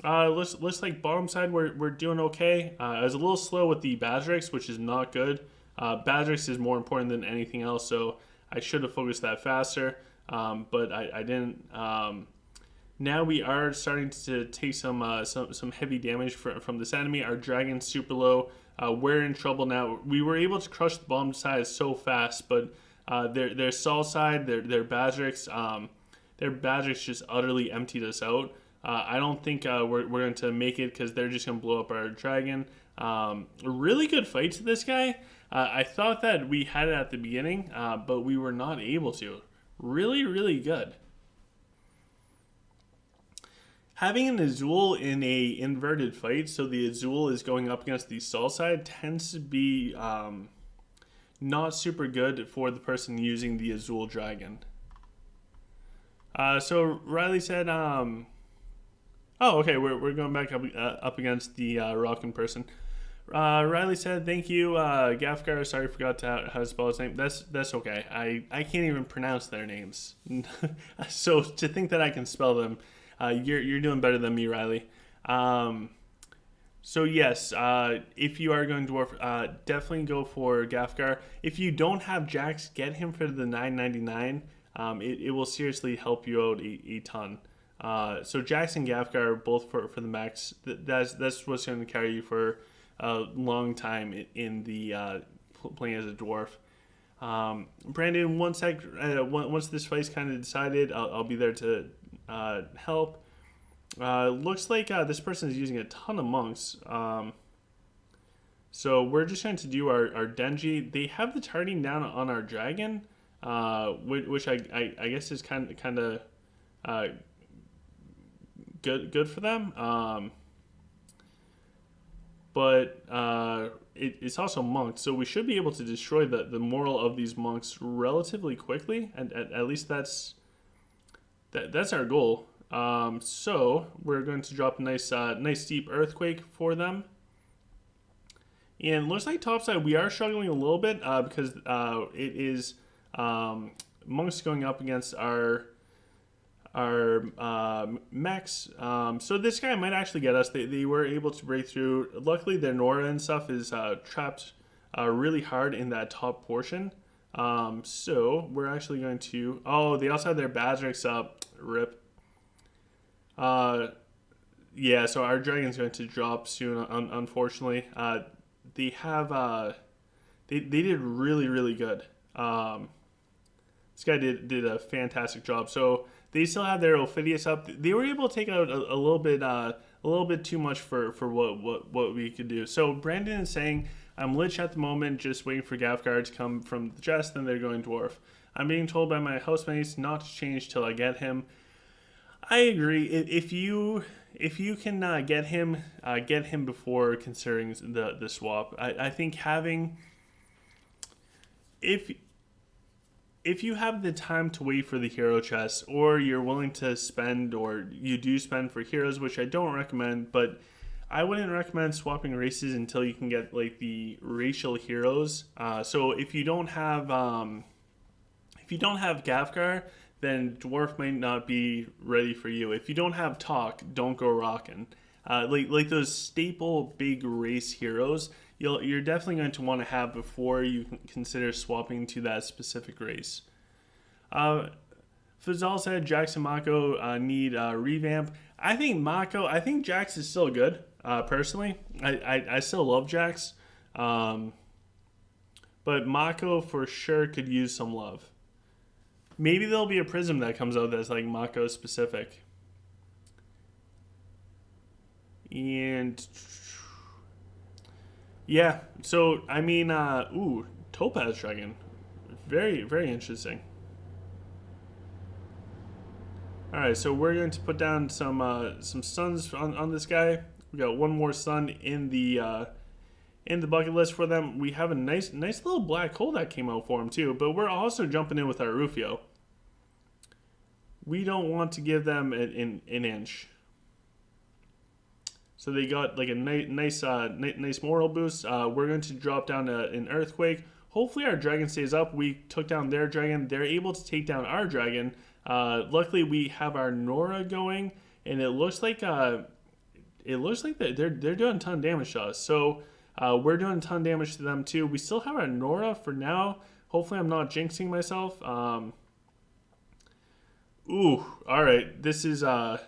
Looks like bottom side we're doing okay. I was a little slow with the Bazrix, which is not good. Bazrix is more important than anything else, so I should have focused that faster, but I didn't. Now we are starting to take some heavy damage from this enemy. Our dragon's super low. We're in trouble now. We were able to crush the bottom side so fast, but their Sol side, their Bazrix just utterly emptied us out. I don't think we're going to make it because they're just going to blow up our dragon. Really good fight to this guy. I thought that we had it at the beginning, but we were not able to. Really, really good. Having an Azul in a inverted fight, so the Azul is going up against the Sol side, tends to be not super good for the person using the Azul dragon. So Riley said, oh, okay, we're going back up against the Rockin' person. Riley said, thank you, Gafgar. Sorry, forgot how to spell his name. That's okay. I can't even pronounce their names. So to think that I can spell them, you're doing better than me, Riley. So yes, if you are going dwarf, definitely go for Gafgar. If you don't have Jax, get him for the $9.99. It will seriously help you out a ton. So Jax and Gafgar both for the max. That's what's going to carry you for a long time in the playing as a dwarf. Brandon, once this fight's kind of decided, I'll be there to help. Looks like this person is using a ton of monks. So we're just going to do our Denji. They have the targeting down on our dragon, which I guess is kind of good for them. But it's also monks, so we should be able to destroy the moral of these monks relatively quickly, and at least that's our goal. So we're going to drop a nice deep earthquake for them. And looks like topside we are struggling a little bit because it is monks going up against our mechs. So this guy might actually get us. They were able to break through. Luckily their Nora and stuff is trapped really hard in that top portion. So we're actually going to... Oh, they also have their Bazrix up. Rip. Yeah, so our dragon's going to drop soon, unfortunately. They have they did really good. Um, this guy did a fantastic job. So they still have their Ophidius up. They were able to take out a little bit too much for what we could do. So Brandon is saying, I'm Lich at the moment, just waiting for Gavgar to come from the chest, then they're going Dwarf. I'm being told by my housemates not to change till I get him. I agree. If you can get him before considering the swap. I think having if if you have the time to wait for the hero chest, or you're willing to spend, or you do spend for heroes, which I don't recommend, but I wouldn't recommend swapping races until you can get like the racial heroes. So if you don't have Gavgar, then Dwarf might not be ready for you. If you don't have Talk, don't go rockin'. Like those staple big race heroes, you're definitely going to want to have before you consider swapping to that specific race. Fazal said Jax and Mako need revamp. I think Jax is still good. Personally, I still love Jax, but Mako for sure could use some love. Maybe there'll be a prism that comes out that's like Mako specific. And yeah, so I mean, Topaz Dragon, very interesting. All right, so we're going to put down some suns on this guy. We got one more sun in the bucket list for them. We have a nice little black hole that came out for him too. But we're also jumping in with our Rufio. We don't want to give them an inch. So they got like a nice moral boost. We're going to drop down an earthquake. Hopefully our dragon stays up. We took down their dragon. They're able to take down our dragon. Luckily we have our Nora going, and it looks like they're doing a ton of damage to us. So we're doing a ton of damage to them too. We still have our Nora for now. Hopefully I'm not jinxing myself. All right. This is a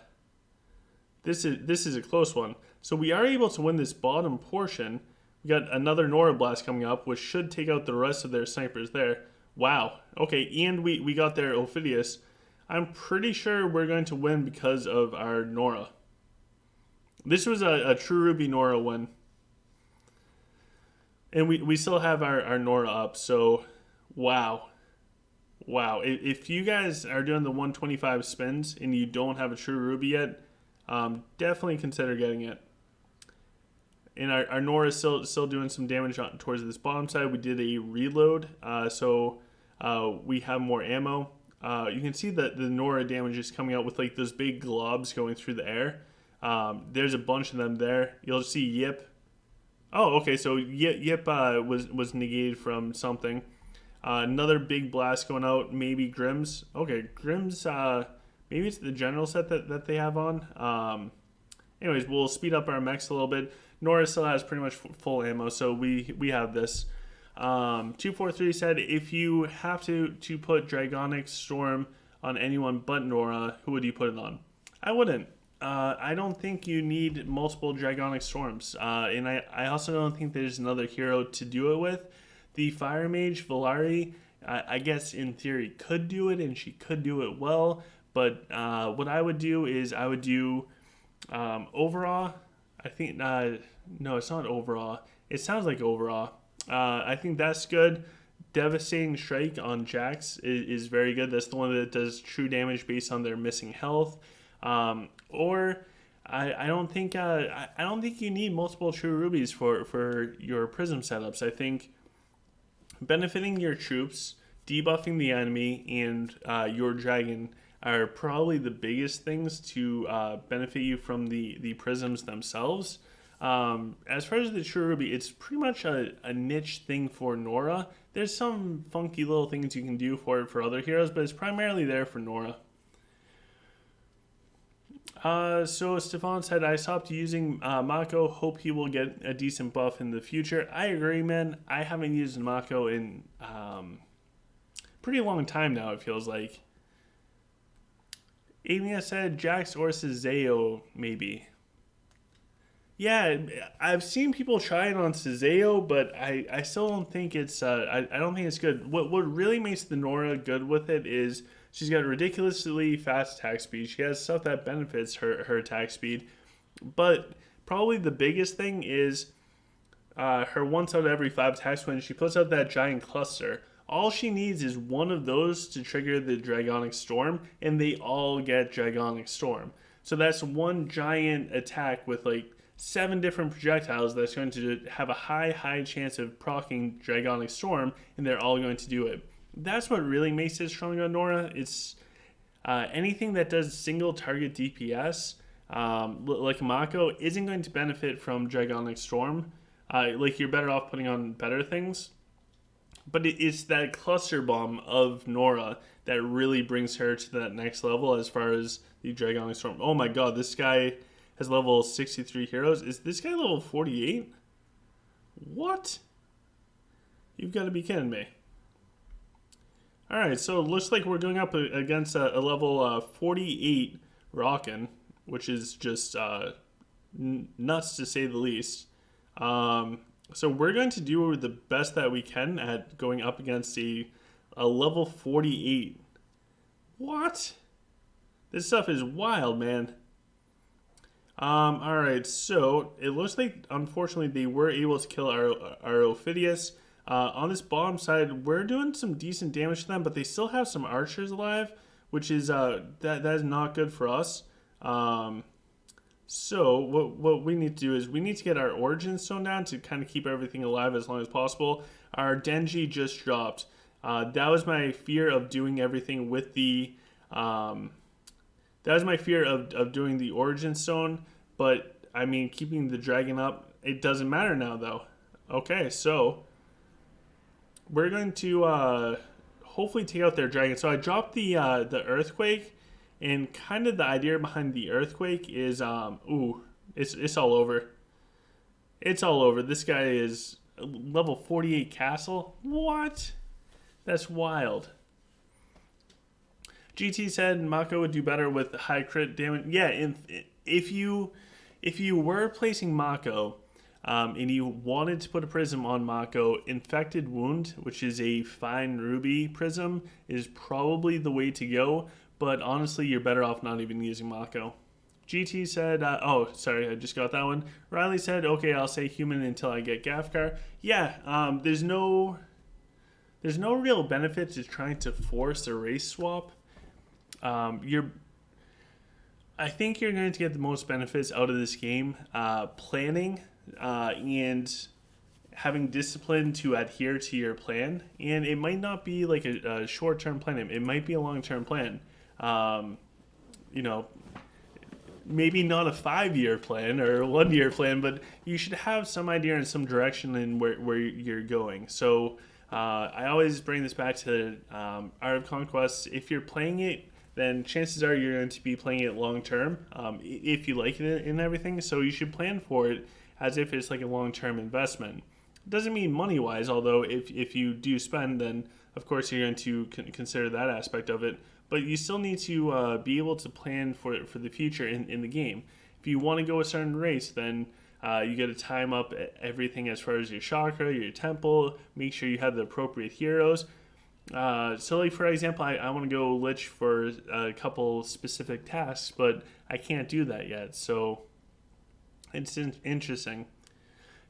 close one. So we are able to win this bottom portion. We got another Nora Blast coming up, which should take out the rest of their snipers there. Wow. Okay, and we got their Ophidius. I'm pretty sure we're going to win because of our Nora. This was a true Ruby Nora win. And we still have our Nora up, so wow. Wow. If you guys are doing the 125 spins and you don't have a true Ruby yet, definitely consider getting it. And our Nora is still doing some damage towards this bottom side. We did a reload, so we have more ammo. You can see that the Nora damage is coming out with like those big globs going through the air. There's a bunch of them there. You'll see Yip. Oh, okay, so Yip was negated from something. Another big blast going out, maybe Grimm's. Okay, Grimm's, maybe it's the general set that they have on. Anyways, we'll speed up our mechs a little bit. Nora still has pretty much full ammo, so we have this. 243 said, if you have to put Dragonic Storm on anyone but Nora, who would you put it on? I wouldn't. I don't think you need multiple Dragonic Storms. And I also don't think there's another hero to do it with. The Fire Mage, Valari, I guess in theory could do it, and she could do it well. But what I would do is I would do Overawe. I think, no, it's not Overawe. It sounds like Overawe. I think that's good. Devastating Strike on Jax is very good. That's the one that does true damage based on their missing health. Or I don't think you need multiple true rubies for your prism setups. I think benefiting your troops, debuffing the enemy, and your dragon are probably the biggest things to benefit you from the prisms themselves. As far as the true ruby, it's pretty much a niche thing for Nora. There's some funky little things you can do for other heroes, but it's primarily there for Nora. So Stefan said, I stopped using Mako. Hope he will get a decent buff in the future. I agree, man. I haven't used Mako in pretty long time now, it feels like. Amia said, Jax or Zeo, maybe. Yeah, I've seen people try it on Sazeo, but I still don't think it's I don't think it's good. What really makes the Nora good with it is she's got ridiculously fast attack speed. She has stuff that benefits her attack speed, but probably the biggest thing is her once out of every 5 attacks when she puts out that giant cluster. All she needs is one of those to trigger the Dragonic Storm, and they all get Dragonic Storm. So that's one giant attack with like 7 different projectiles that's going to have a high chance of proccing Dragonic Storm, and they're all going to do it. That's what really makes it strong on Nora. It's anything that does single target DPS, like Mako, isn't going to benefit from Dragonic Storm. Like you're better off putting on better things. But it's that cluster bomb of Nora that really brings her to that next level as far as the Dragonic Storm. Oh my god, this guy has level 63 heroes. Is this guy level 48? What? You've got to be kidding me. Alright, so it looks like we're going up against a level 48 Rockin', which is just nuts to say the least. So we're going to do the best that we can at going up against a level 48. What? This stuff is wild, man. Alright, so it looks like, unfortunately, they were able to kill our Ophidius. On this bottom side, we're doing some decent damage to them, but they still have some archers alive, which is, that is not good for us. So what we need to do is we need to get our Origin Stone down to kind of keep everything alive as long as possible. Our Denji just dropped. That was my fear of doing everything with the... that was my fear of doing the Origin Stone. But, I mean, keeping the dragon up, it doesn't matter now, though. Okay, so... we're going to hopefully take out their dragon. So I dropped the Earthquake. And kind of the idea behind the Earthquake is, it's all over. It's all over. This guy is level 48 castle. What? That's wild. GT said Mako would do better with high crit damage. Yeah, if you were placing Mako, and you wanted to put a prism on Mako, Infected Wound, which is a fine ruby prism, is probably the way to go. But honestly, you're better off not even using Mako. GT said, oh, sorry, I just got that one. Riley said, okay, I'll say human until I get Gafkar. Yeah, there's no real benefit to trying to force a race swap. I think you're going to get the most benefits out of this game planning and having discipline to adhere to your plan. And it might not be like a short-term plan. It might be a long-term plan. Maybe not a 5-year plan or a 1-year plan, but you should have some idea and some direction in where you're going. So I always bring this back to Art of Conquest. If you're playing it, then chances are you're going to be playing it long term if you like it and everything. So you should plan for it as if it's like a long-term investment. It doesn't mean money-wise, although if you do spend, then of course you're going to consider that aspect of it. But you still need to be able to plan for the future in the game. If you want to go a certain race, then you got to time up everything as far as your chakra, your temple, make sure you have the appropriate heroes. So like for example, I want to go Lich for a couple specific tasks, but I can't do that yet. So it's interesting.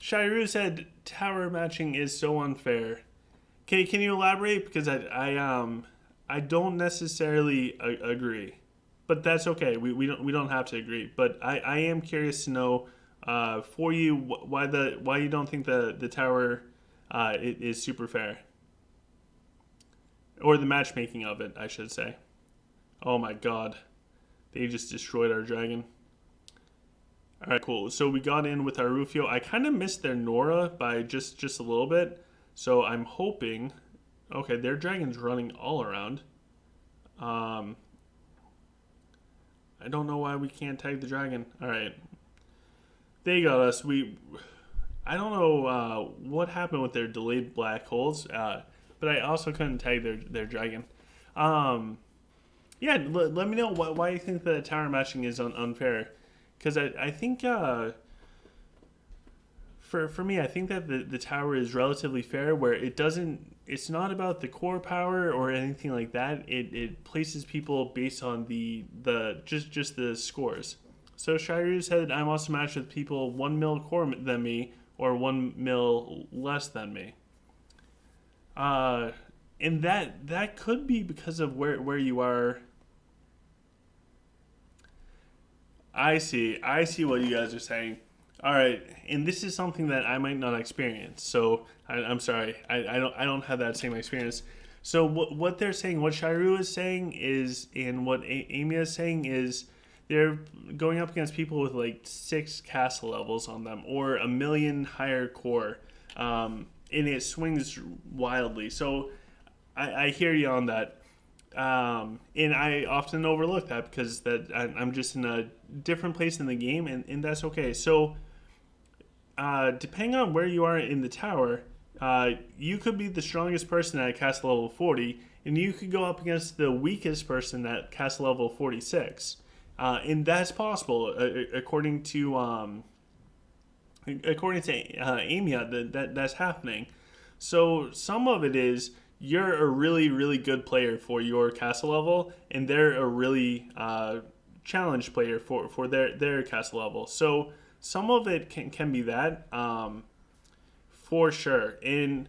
Shairu said tower matching is so unfair. Can you elaborate? Because I don't necessarily agree, but that's okay. We don't have to agree. But I am curious to know for you why you don't think the tower is super fair, or the matchmaking of it, I should say. Oh my god, they just destroyed our dragon. All right, cool. So we got in with our Rufio. I kind of missed their Nora by just a little bit. So I'm hoping... okay, their dragon's running all around. I don't know why we can't tag the dragon. All right. They got us. I don't know what happened with their delayed black holes, but I also couldn't tag their dragon. Yeah, let me know why you think the tower matching is unfair. Because I think for me, I think that the tower is relatively fair, where it's not about the core power or anything like that. It places people based on just the scores. So Shiryu said, I'm also matched with people 1 mil core than me or 1 mil less than me. And that could be because of where you are. I see what you guys are saying. All right, and this is something that I might not experience. So I'm sorry, I don't have that same experience. So what they're saying, what Shiryu is saying is, and what Amy is saying is, they're going up against people with like 6 castle levels on them or 1 million higher core, and it swings wildly. So I hear you on that. And I often overlook that because I'm just in a different place in the game, and that's okay. So depending on where you are in the tower, you could be the strongest person at castle level 40, and you could go up against the weakest person at castle level 46. And that's possible, according to Amy, that's happening. So some of it is you're a really, really good player for your castle level, and they're a really challenge player for their castle level. So some of it can be that, for sure. And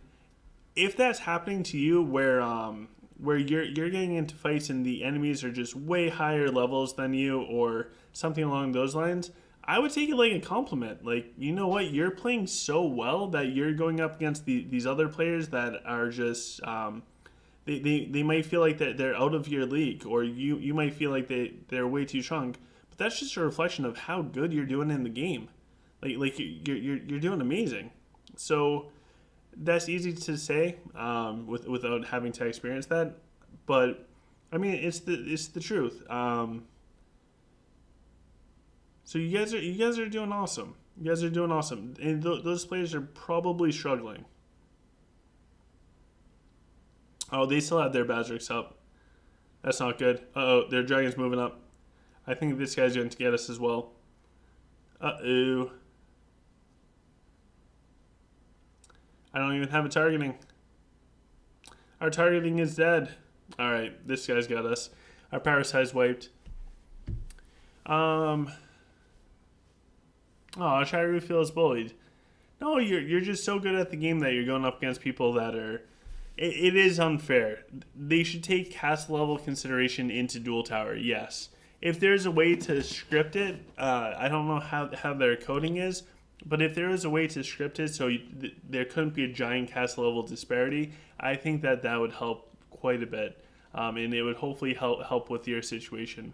if that's happening to you, where you're getting into fights and the enemies are just way higher levels than you, or something along those lines, I would take it like a compliment. Like, you know what, you're playing so well that you're going up against these other players that are just they might feel like they're out of your league, or you might feel like they're way too strong. But that's just a reflection of how good you're doing in the game. Like you're doing amazing. So that's easy to say without having to experience that, but I mean it's the truth. So you guys are doing awesome. You guys are doing awesome, and those players are probably struggling. Oh, they still have their Bazarks up. That's not good. Uh-oh, their dragon's moving up. I think this guy's going to get us as well. Uh-oh. I don't even have a targeting. Our targeting is dead. Alright, this guy's got us. Our power size wiped. Oh, Shiryu feels bullied. No, you're just so good at the game that you're going up against people that are... It is unfair. They should take castle level consideration into Duel Tower, yes. If there's a way to script it, I don't know how their coding is, but if there is a way to script it so there couldn't be a giant castle level disparity, I think that would help quite a bit, and it would hopefully help with your situation.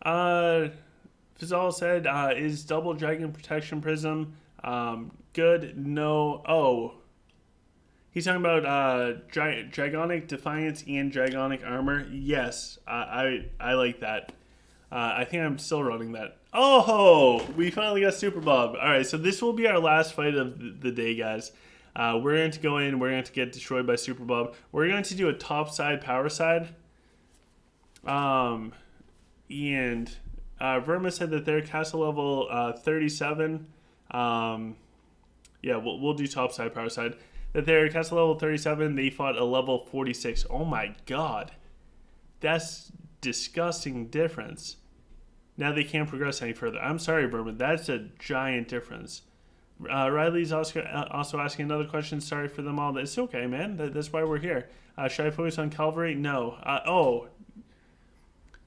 Fizal said, is double dragon protection prism good? No. Oh, he's talking about dragonic defiance and dragonic armor. Yes, I like that. I think I'm still running that. Oh, we finally got Super Bob. All right, so this will be our last fight of the day, guys. We're going to go in. We're going to get destroyed by Super Bob. We're going to do a top side, power side. And Verma said that they're castle level 37. Yeah, we'll do top side, power side. That they're castle level 37. They fought a level 46. Oh my god. That's disgusting difference. Now they can't progress any further. I'm sorry, Verma. That's a giant difference. Riley's also asking another question. Sorry for them all. It's okay, man. That's why we're here. Should I focus on Calvary? No.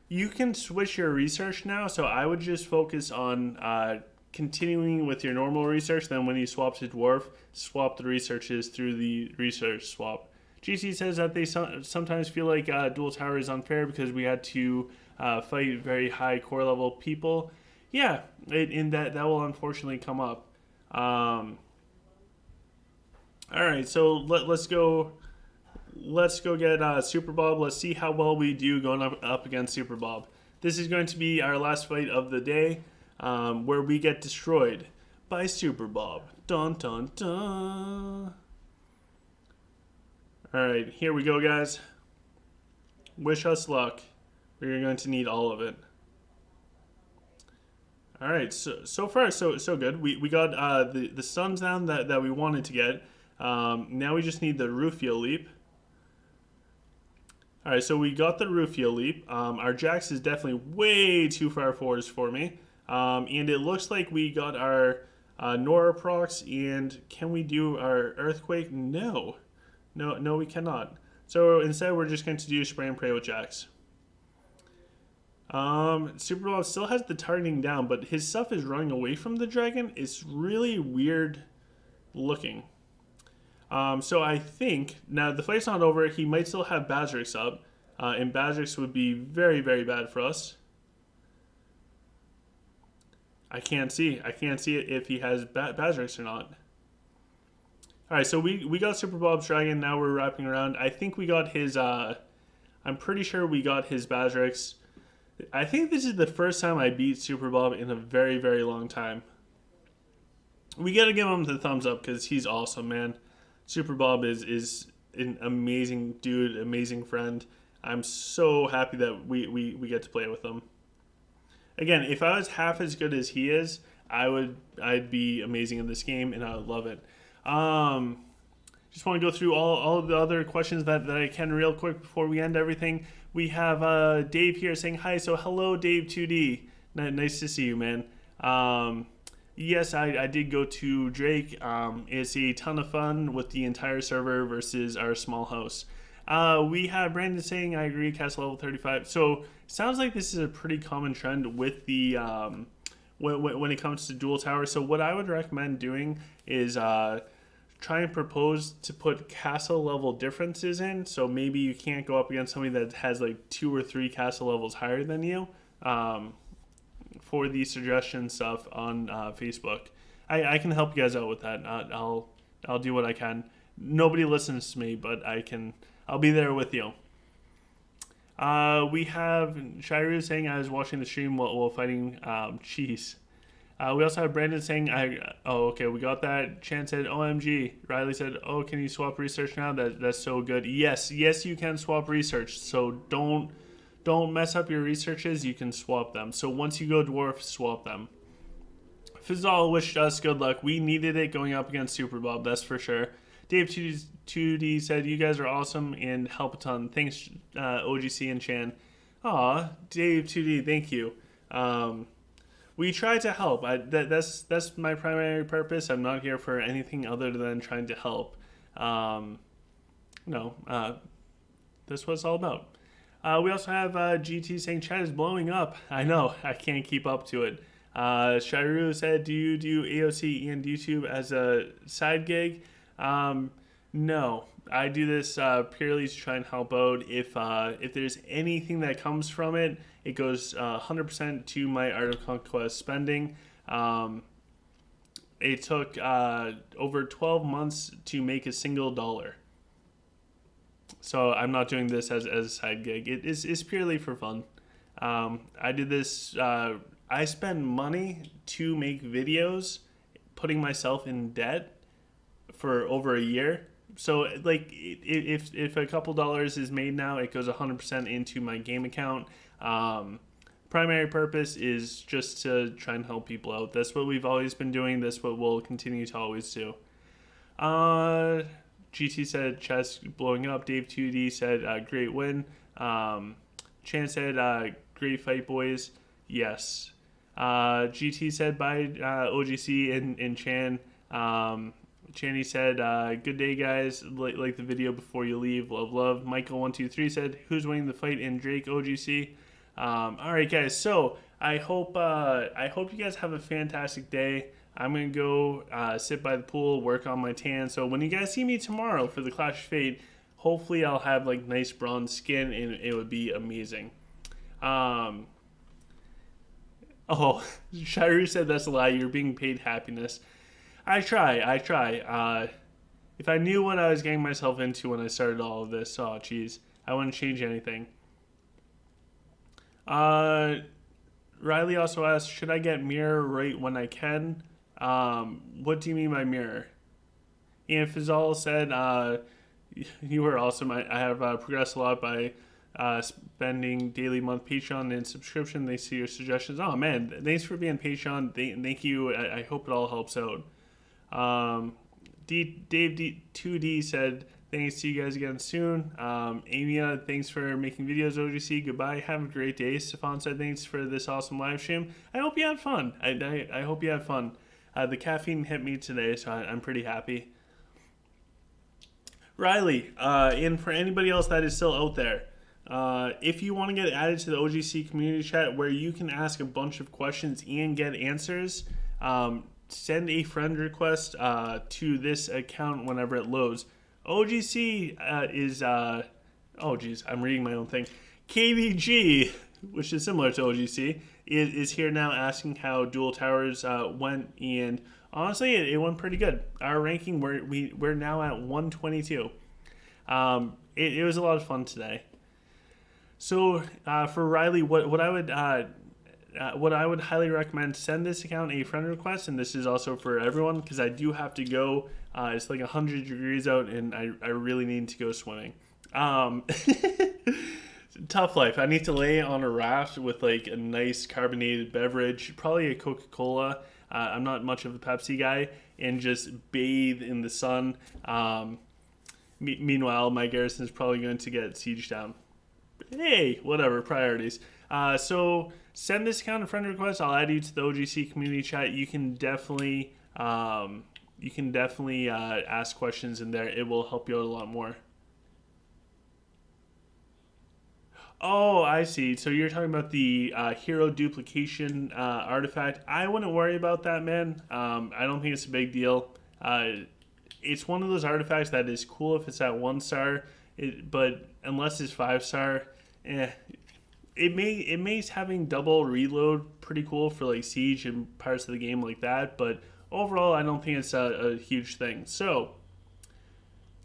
You can switch your research now, so I would just focus on continuing with your normal research. Then when you swap to Dwarf, swap the researches through the research swap. GC says that they sometimes feel like Duel Tower is unfair because we had to fight very high core level people. Yeah, and that will unfortunately come up. All right, so let's go get Super Bob. Let's see how well we do going up against Super Bob. This is going to be our last fight of the day, where we get destroyed by Super Bob. Dun dun dun. All right, here we go, guys. Wish us luck. We're going to need all of it. All right, so far so good. We got the suns down that we wanted to get. Now we just need the Rufio leap. All right, so we got the Rufio leap. Our Jax is definitely way too far forwards for me. And it looks like we got our Nora procs. And can we do our Earthquake? No, we cannot. So instead, we're just going to do Spray and Pray with Jax. Super Bowl still has the targeting down, but his stuff is running away from the dragon. It's really weird looking. So I think, now the fight's not over, he might still have Bazrix up, and Bazrix would be very, very bad for us. I can't see it if he has Bazrix or not. Alright, so we got Super Bob's Dragon, now we're wrapping around. I think we got his, I'm pretty sure we got his Bazrix. I think this is the first time I beat Super Bob in a very, very long time. We gotta give him the thumbs up because he's awesome, man. Super Bob is an amazing dude, amazing friend. I'm so happy that we get to play with him. Again, if I was half as good as he is, I'd be amazing in this game and I would love it. Just want to go through all of the other questions that I can real quick before we end everything. We have Dave here saying hi. So hello, Dave 2D. Nice to see you, man. Yes, I did go to Drake. It's a ton of fun with the entire server versus our small house. We have Brandon saying, I agree, castle level 35. So sounds like this is a pretty common trend with the when it comes to dual tower. So what I would recommend doing is try and propose to put castle level differences in. So maybe you can't go up against somebody that has like 2 or 3 castle levels higher than you. For the suggestion stuff on Facebook. I can help you guys out with that. I'll do what I can. Nobody listens to me, but I'll be there with you. We have Shiru saying I was watching the stream while fighting cheese. We also have Brandon saying okay, we got that. Chan said OMG. Riley said, oh, can you swap research now? That's so good. Yes, you can swap research. So don't mess up your researches. You can swap them. So once you go dwarf, swap them. Fizzle wished us good luck. We needed it going up against Super Bob, that's for sure. Dave 2D said, you guys are awesome and help a ton. Thanks, OGC and Chan. Aw, Dave 2D, thank you. We try to help. That's my primary purpose. I'm not here for anything other than trying to help. That's what it's all about. We also have GT saying chat is blowing up. I know, I can't keep up to it. Shiru said, do you do AOC and YouTube as a side gig? No, I do this purely to try and help out. If there's anything that comes from it, it goes 100% to my Art of Conquest spending. It took over 12 months to make a single dollar. So I'm not doing this as a side gig. It's purely for fun. I did this. I spend money to make videos, putting myself in debt for over a year. So like, if a couple dollars is made now, it goes 100% into my game account. Primary purpose is just to try and help people out. That's what we've always been doing. That's what we'll continue to always do. GT said chess blowing up. Dave 2D said great win. Chan said great fight, boys. Yes. GT said bye, OGC and Chan. Channy said good day, guys. Like the video before you leave. Love. Michael123 said who's winning the fight in Drake OGC. All right, guys. So I hope you guys have a fantastic day. I'm going to go sit by the pool, work on my tan. So when you guys see me tomorrow for the Clash of Fate, hopefully I'll have like nice bronze skin and it would be amazing. Oh, Shiru said that's a lie. You're being paid happiness. I try. If I knew what I was getting myself into when I started all of this, oh, geez, I wouldn't change anything. Riley also asked, should I get mirror right when I can? What do you mean by mirror? And Fizal said, you were awesome. I have progressed a lot by spending daily month Patreon and subscription. They see your suggestions. Oh man, thanks for being Patreon. Thank you. I hope it all helps out. Dave 2D said, thanks, see you guys again soon. Amia, thanks for making videos, OGC. Goodbye. Have a great day. Stefan said, thanks for this awesome live stream. I hope you had fun. I hope you had fun. The caffeine hit me today, so I'm pretty happy. Riley, and for anybody else that is still out there, if you want to get added to the OGC community chat where you can ask a bunch of questions and get answers, send a friend request to this account whenever it loads. OGC is, oh geez, I'm reading my own thing. KDG, which is similar to OGC, is here now asking how Duel Towers went, and honestly, it went pretty good. Our ranking, we're now at 122. It was a lot of fun today. So for Riley, what I would highly recommend, send this account a friend request, and this is also for everyone because I do have to go. It's like 100 degrees out, and I really need to go swimming. Tough life. I need to lay on a raft with like a nice carbonated beverage, probably a Coca-Cola. I'm not much of a Pepsi guy, and just bathe in the sun. Meanwhile, my garrison is probably going to get sieged down. Hey, whatever, priorities. So send this account a friend request. I'll add you to the OGC community chat. You can definitely ask questions in there. It will help you out a lot more. Oh, I see. So you're talking about the hero duplication artifact. I wouldn't worry about that, man. I don't think it's a big deal. It's one of those artifacts that is cool if it's at 1 star, but unless it's 5 star, it makes having double reload pretty cool for like siege and parts of the game like that. But overall, I don't think it's a huge thing. So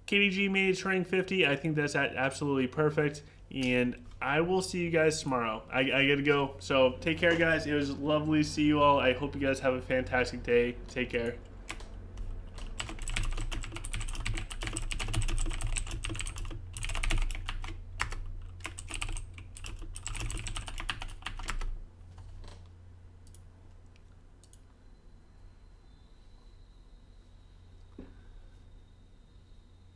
KDG made it to rank 50. I think that's absolutely perfect. And I will see you guys tomorrow. I gotta go. So take care, guys. It was lovely to see you all. I hope you guys have a fantastic day. Take care.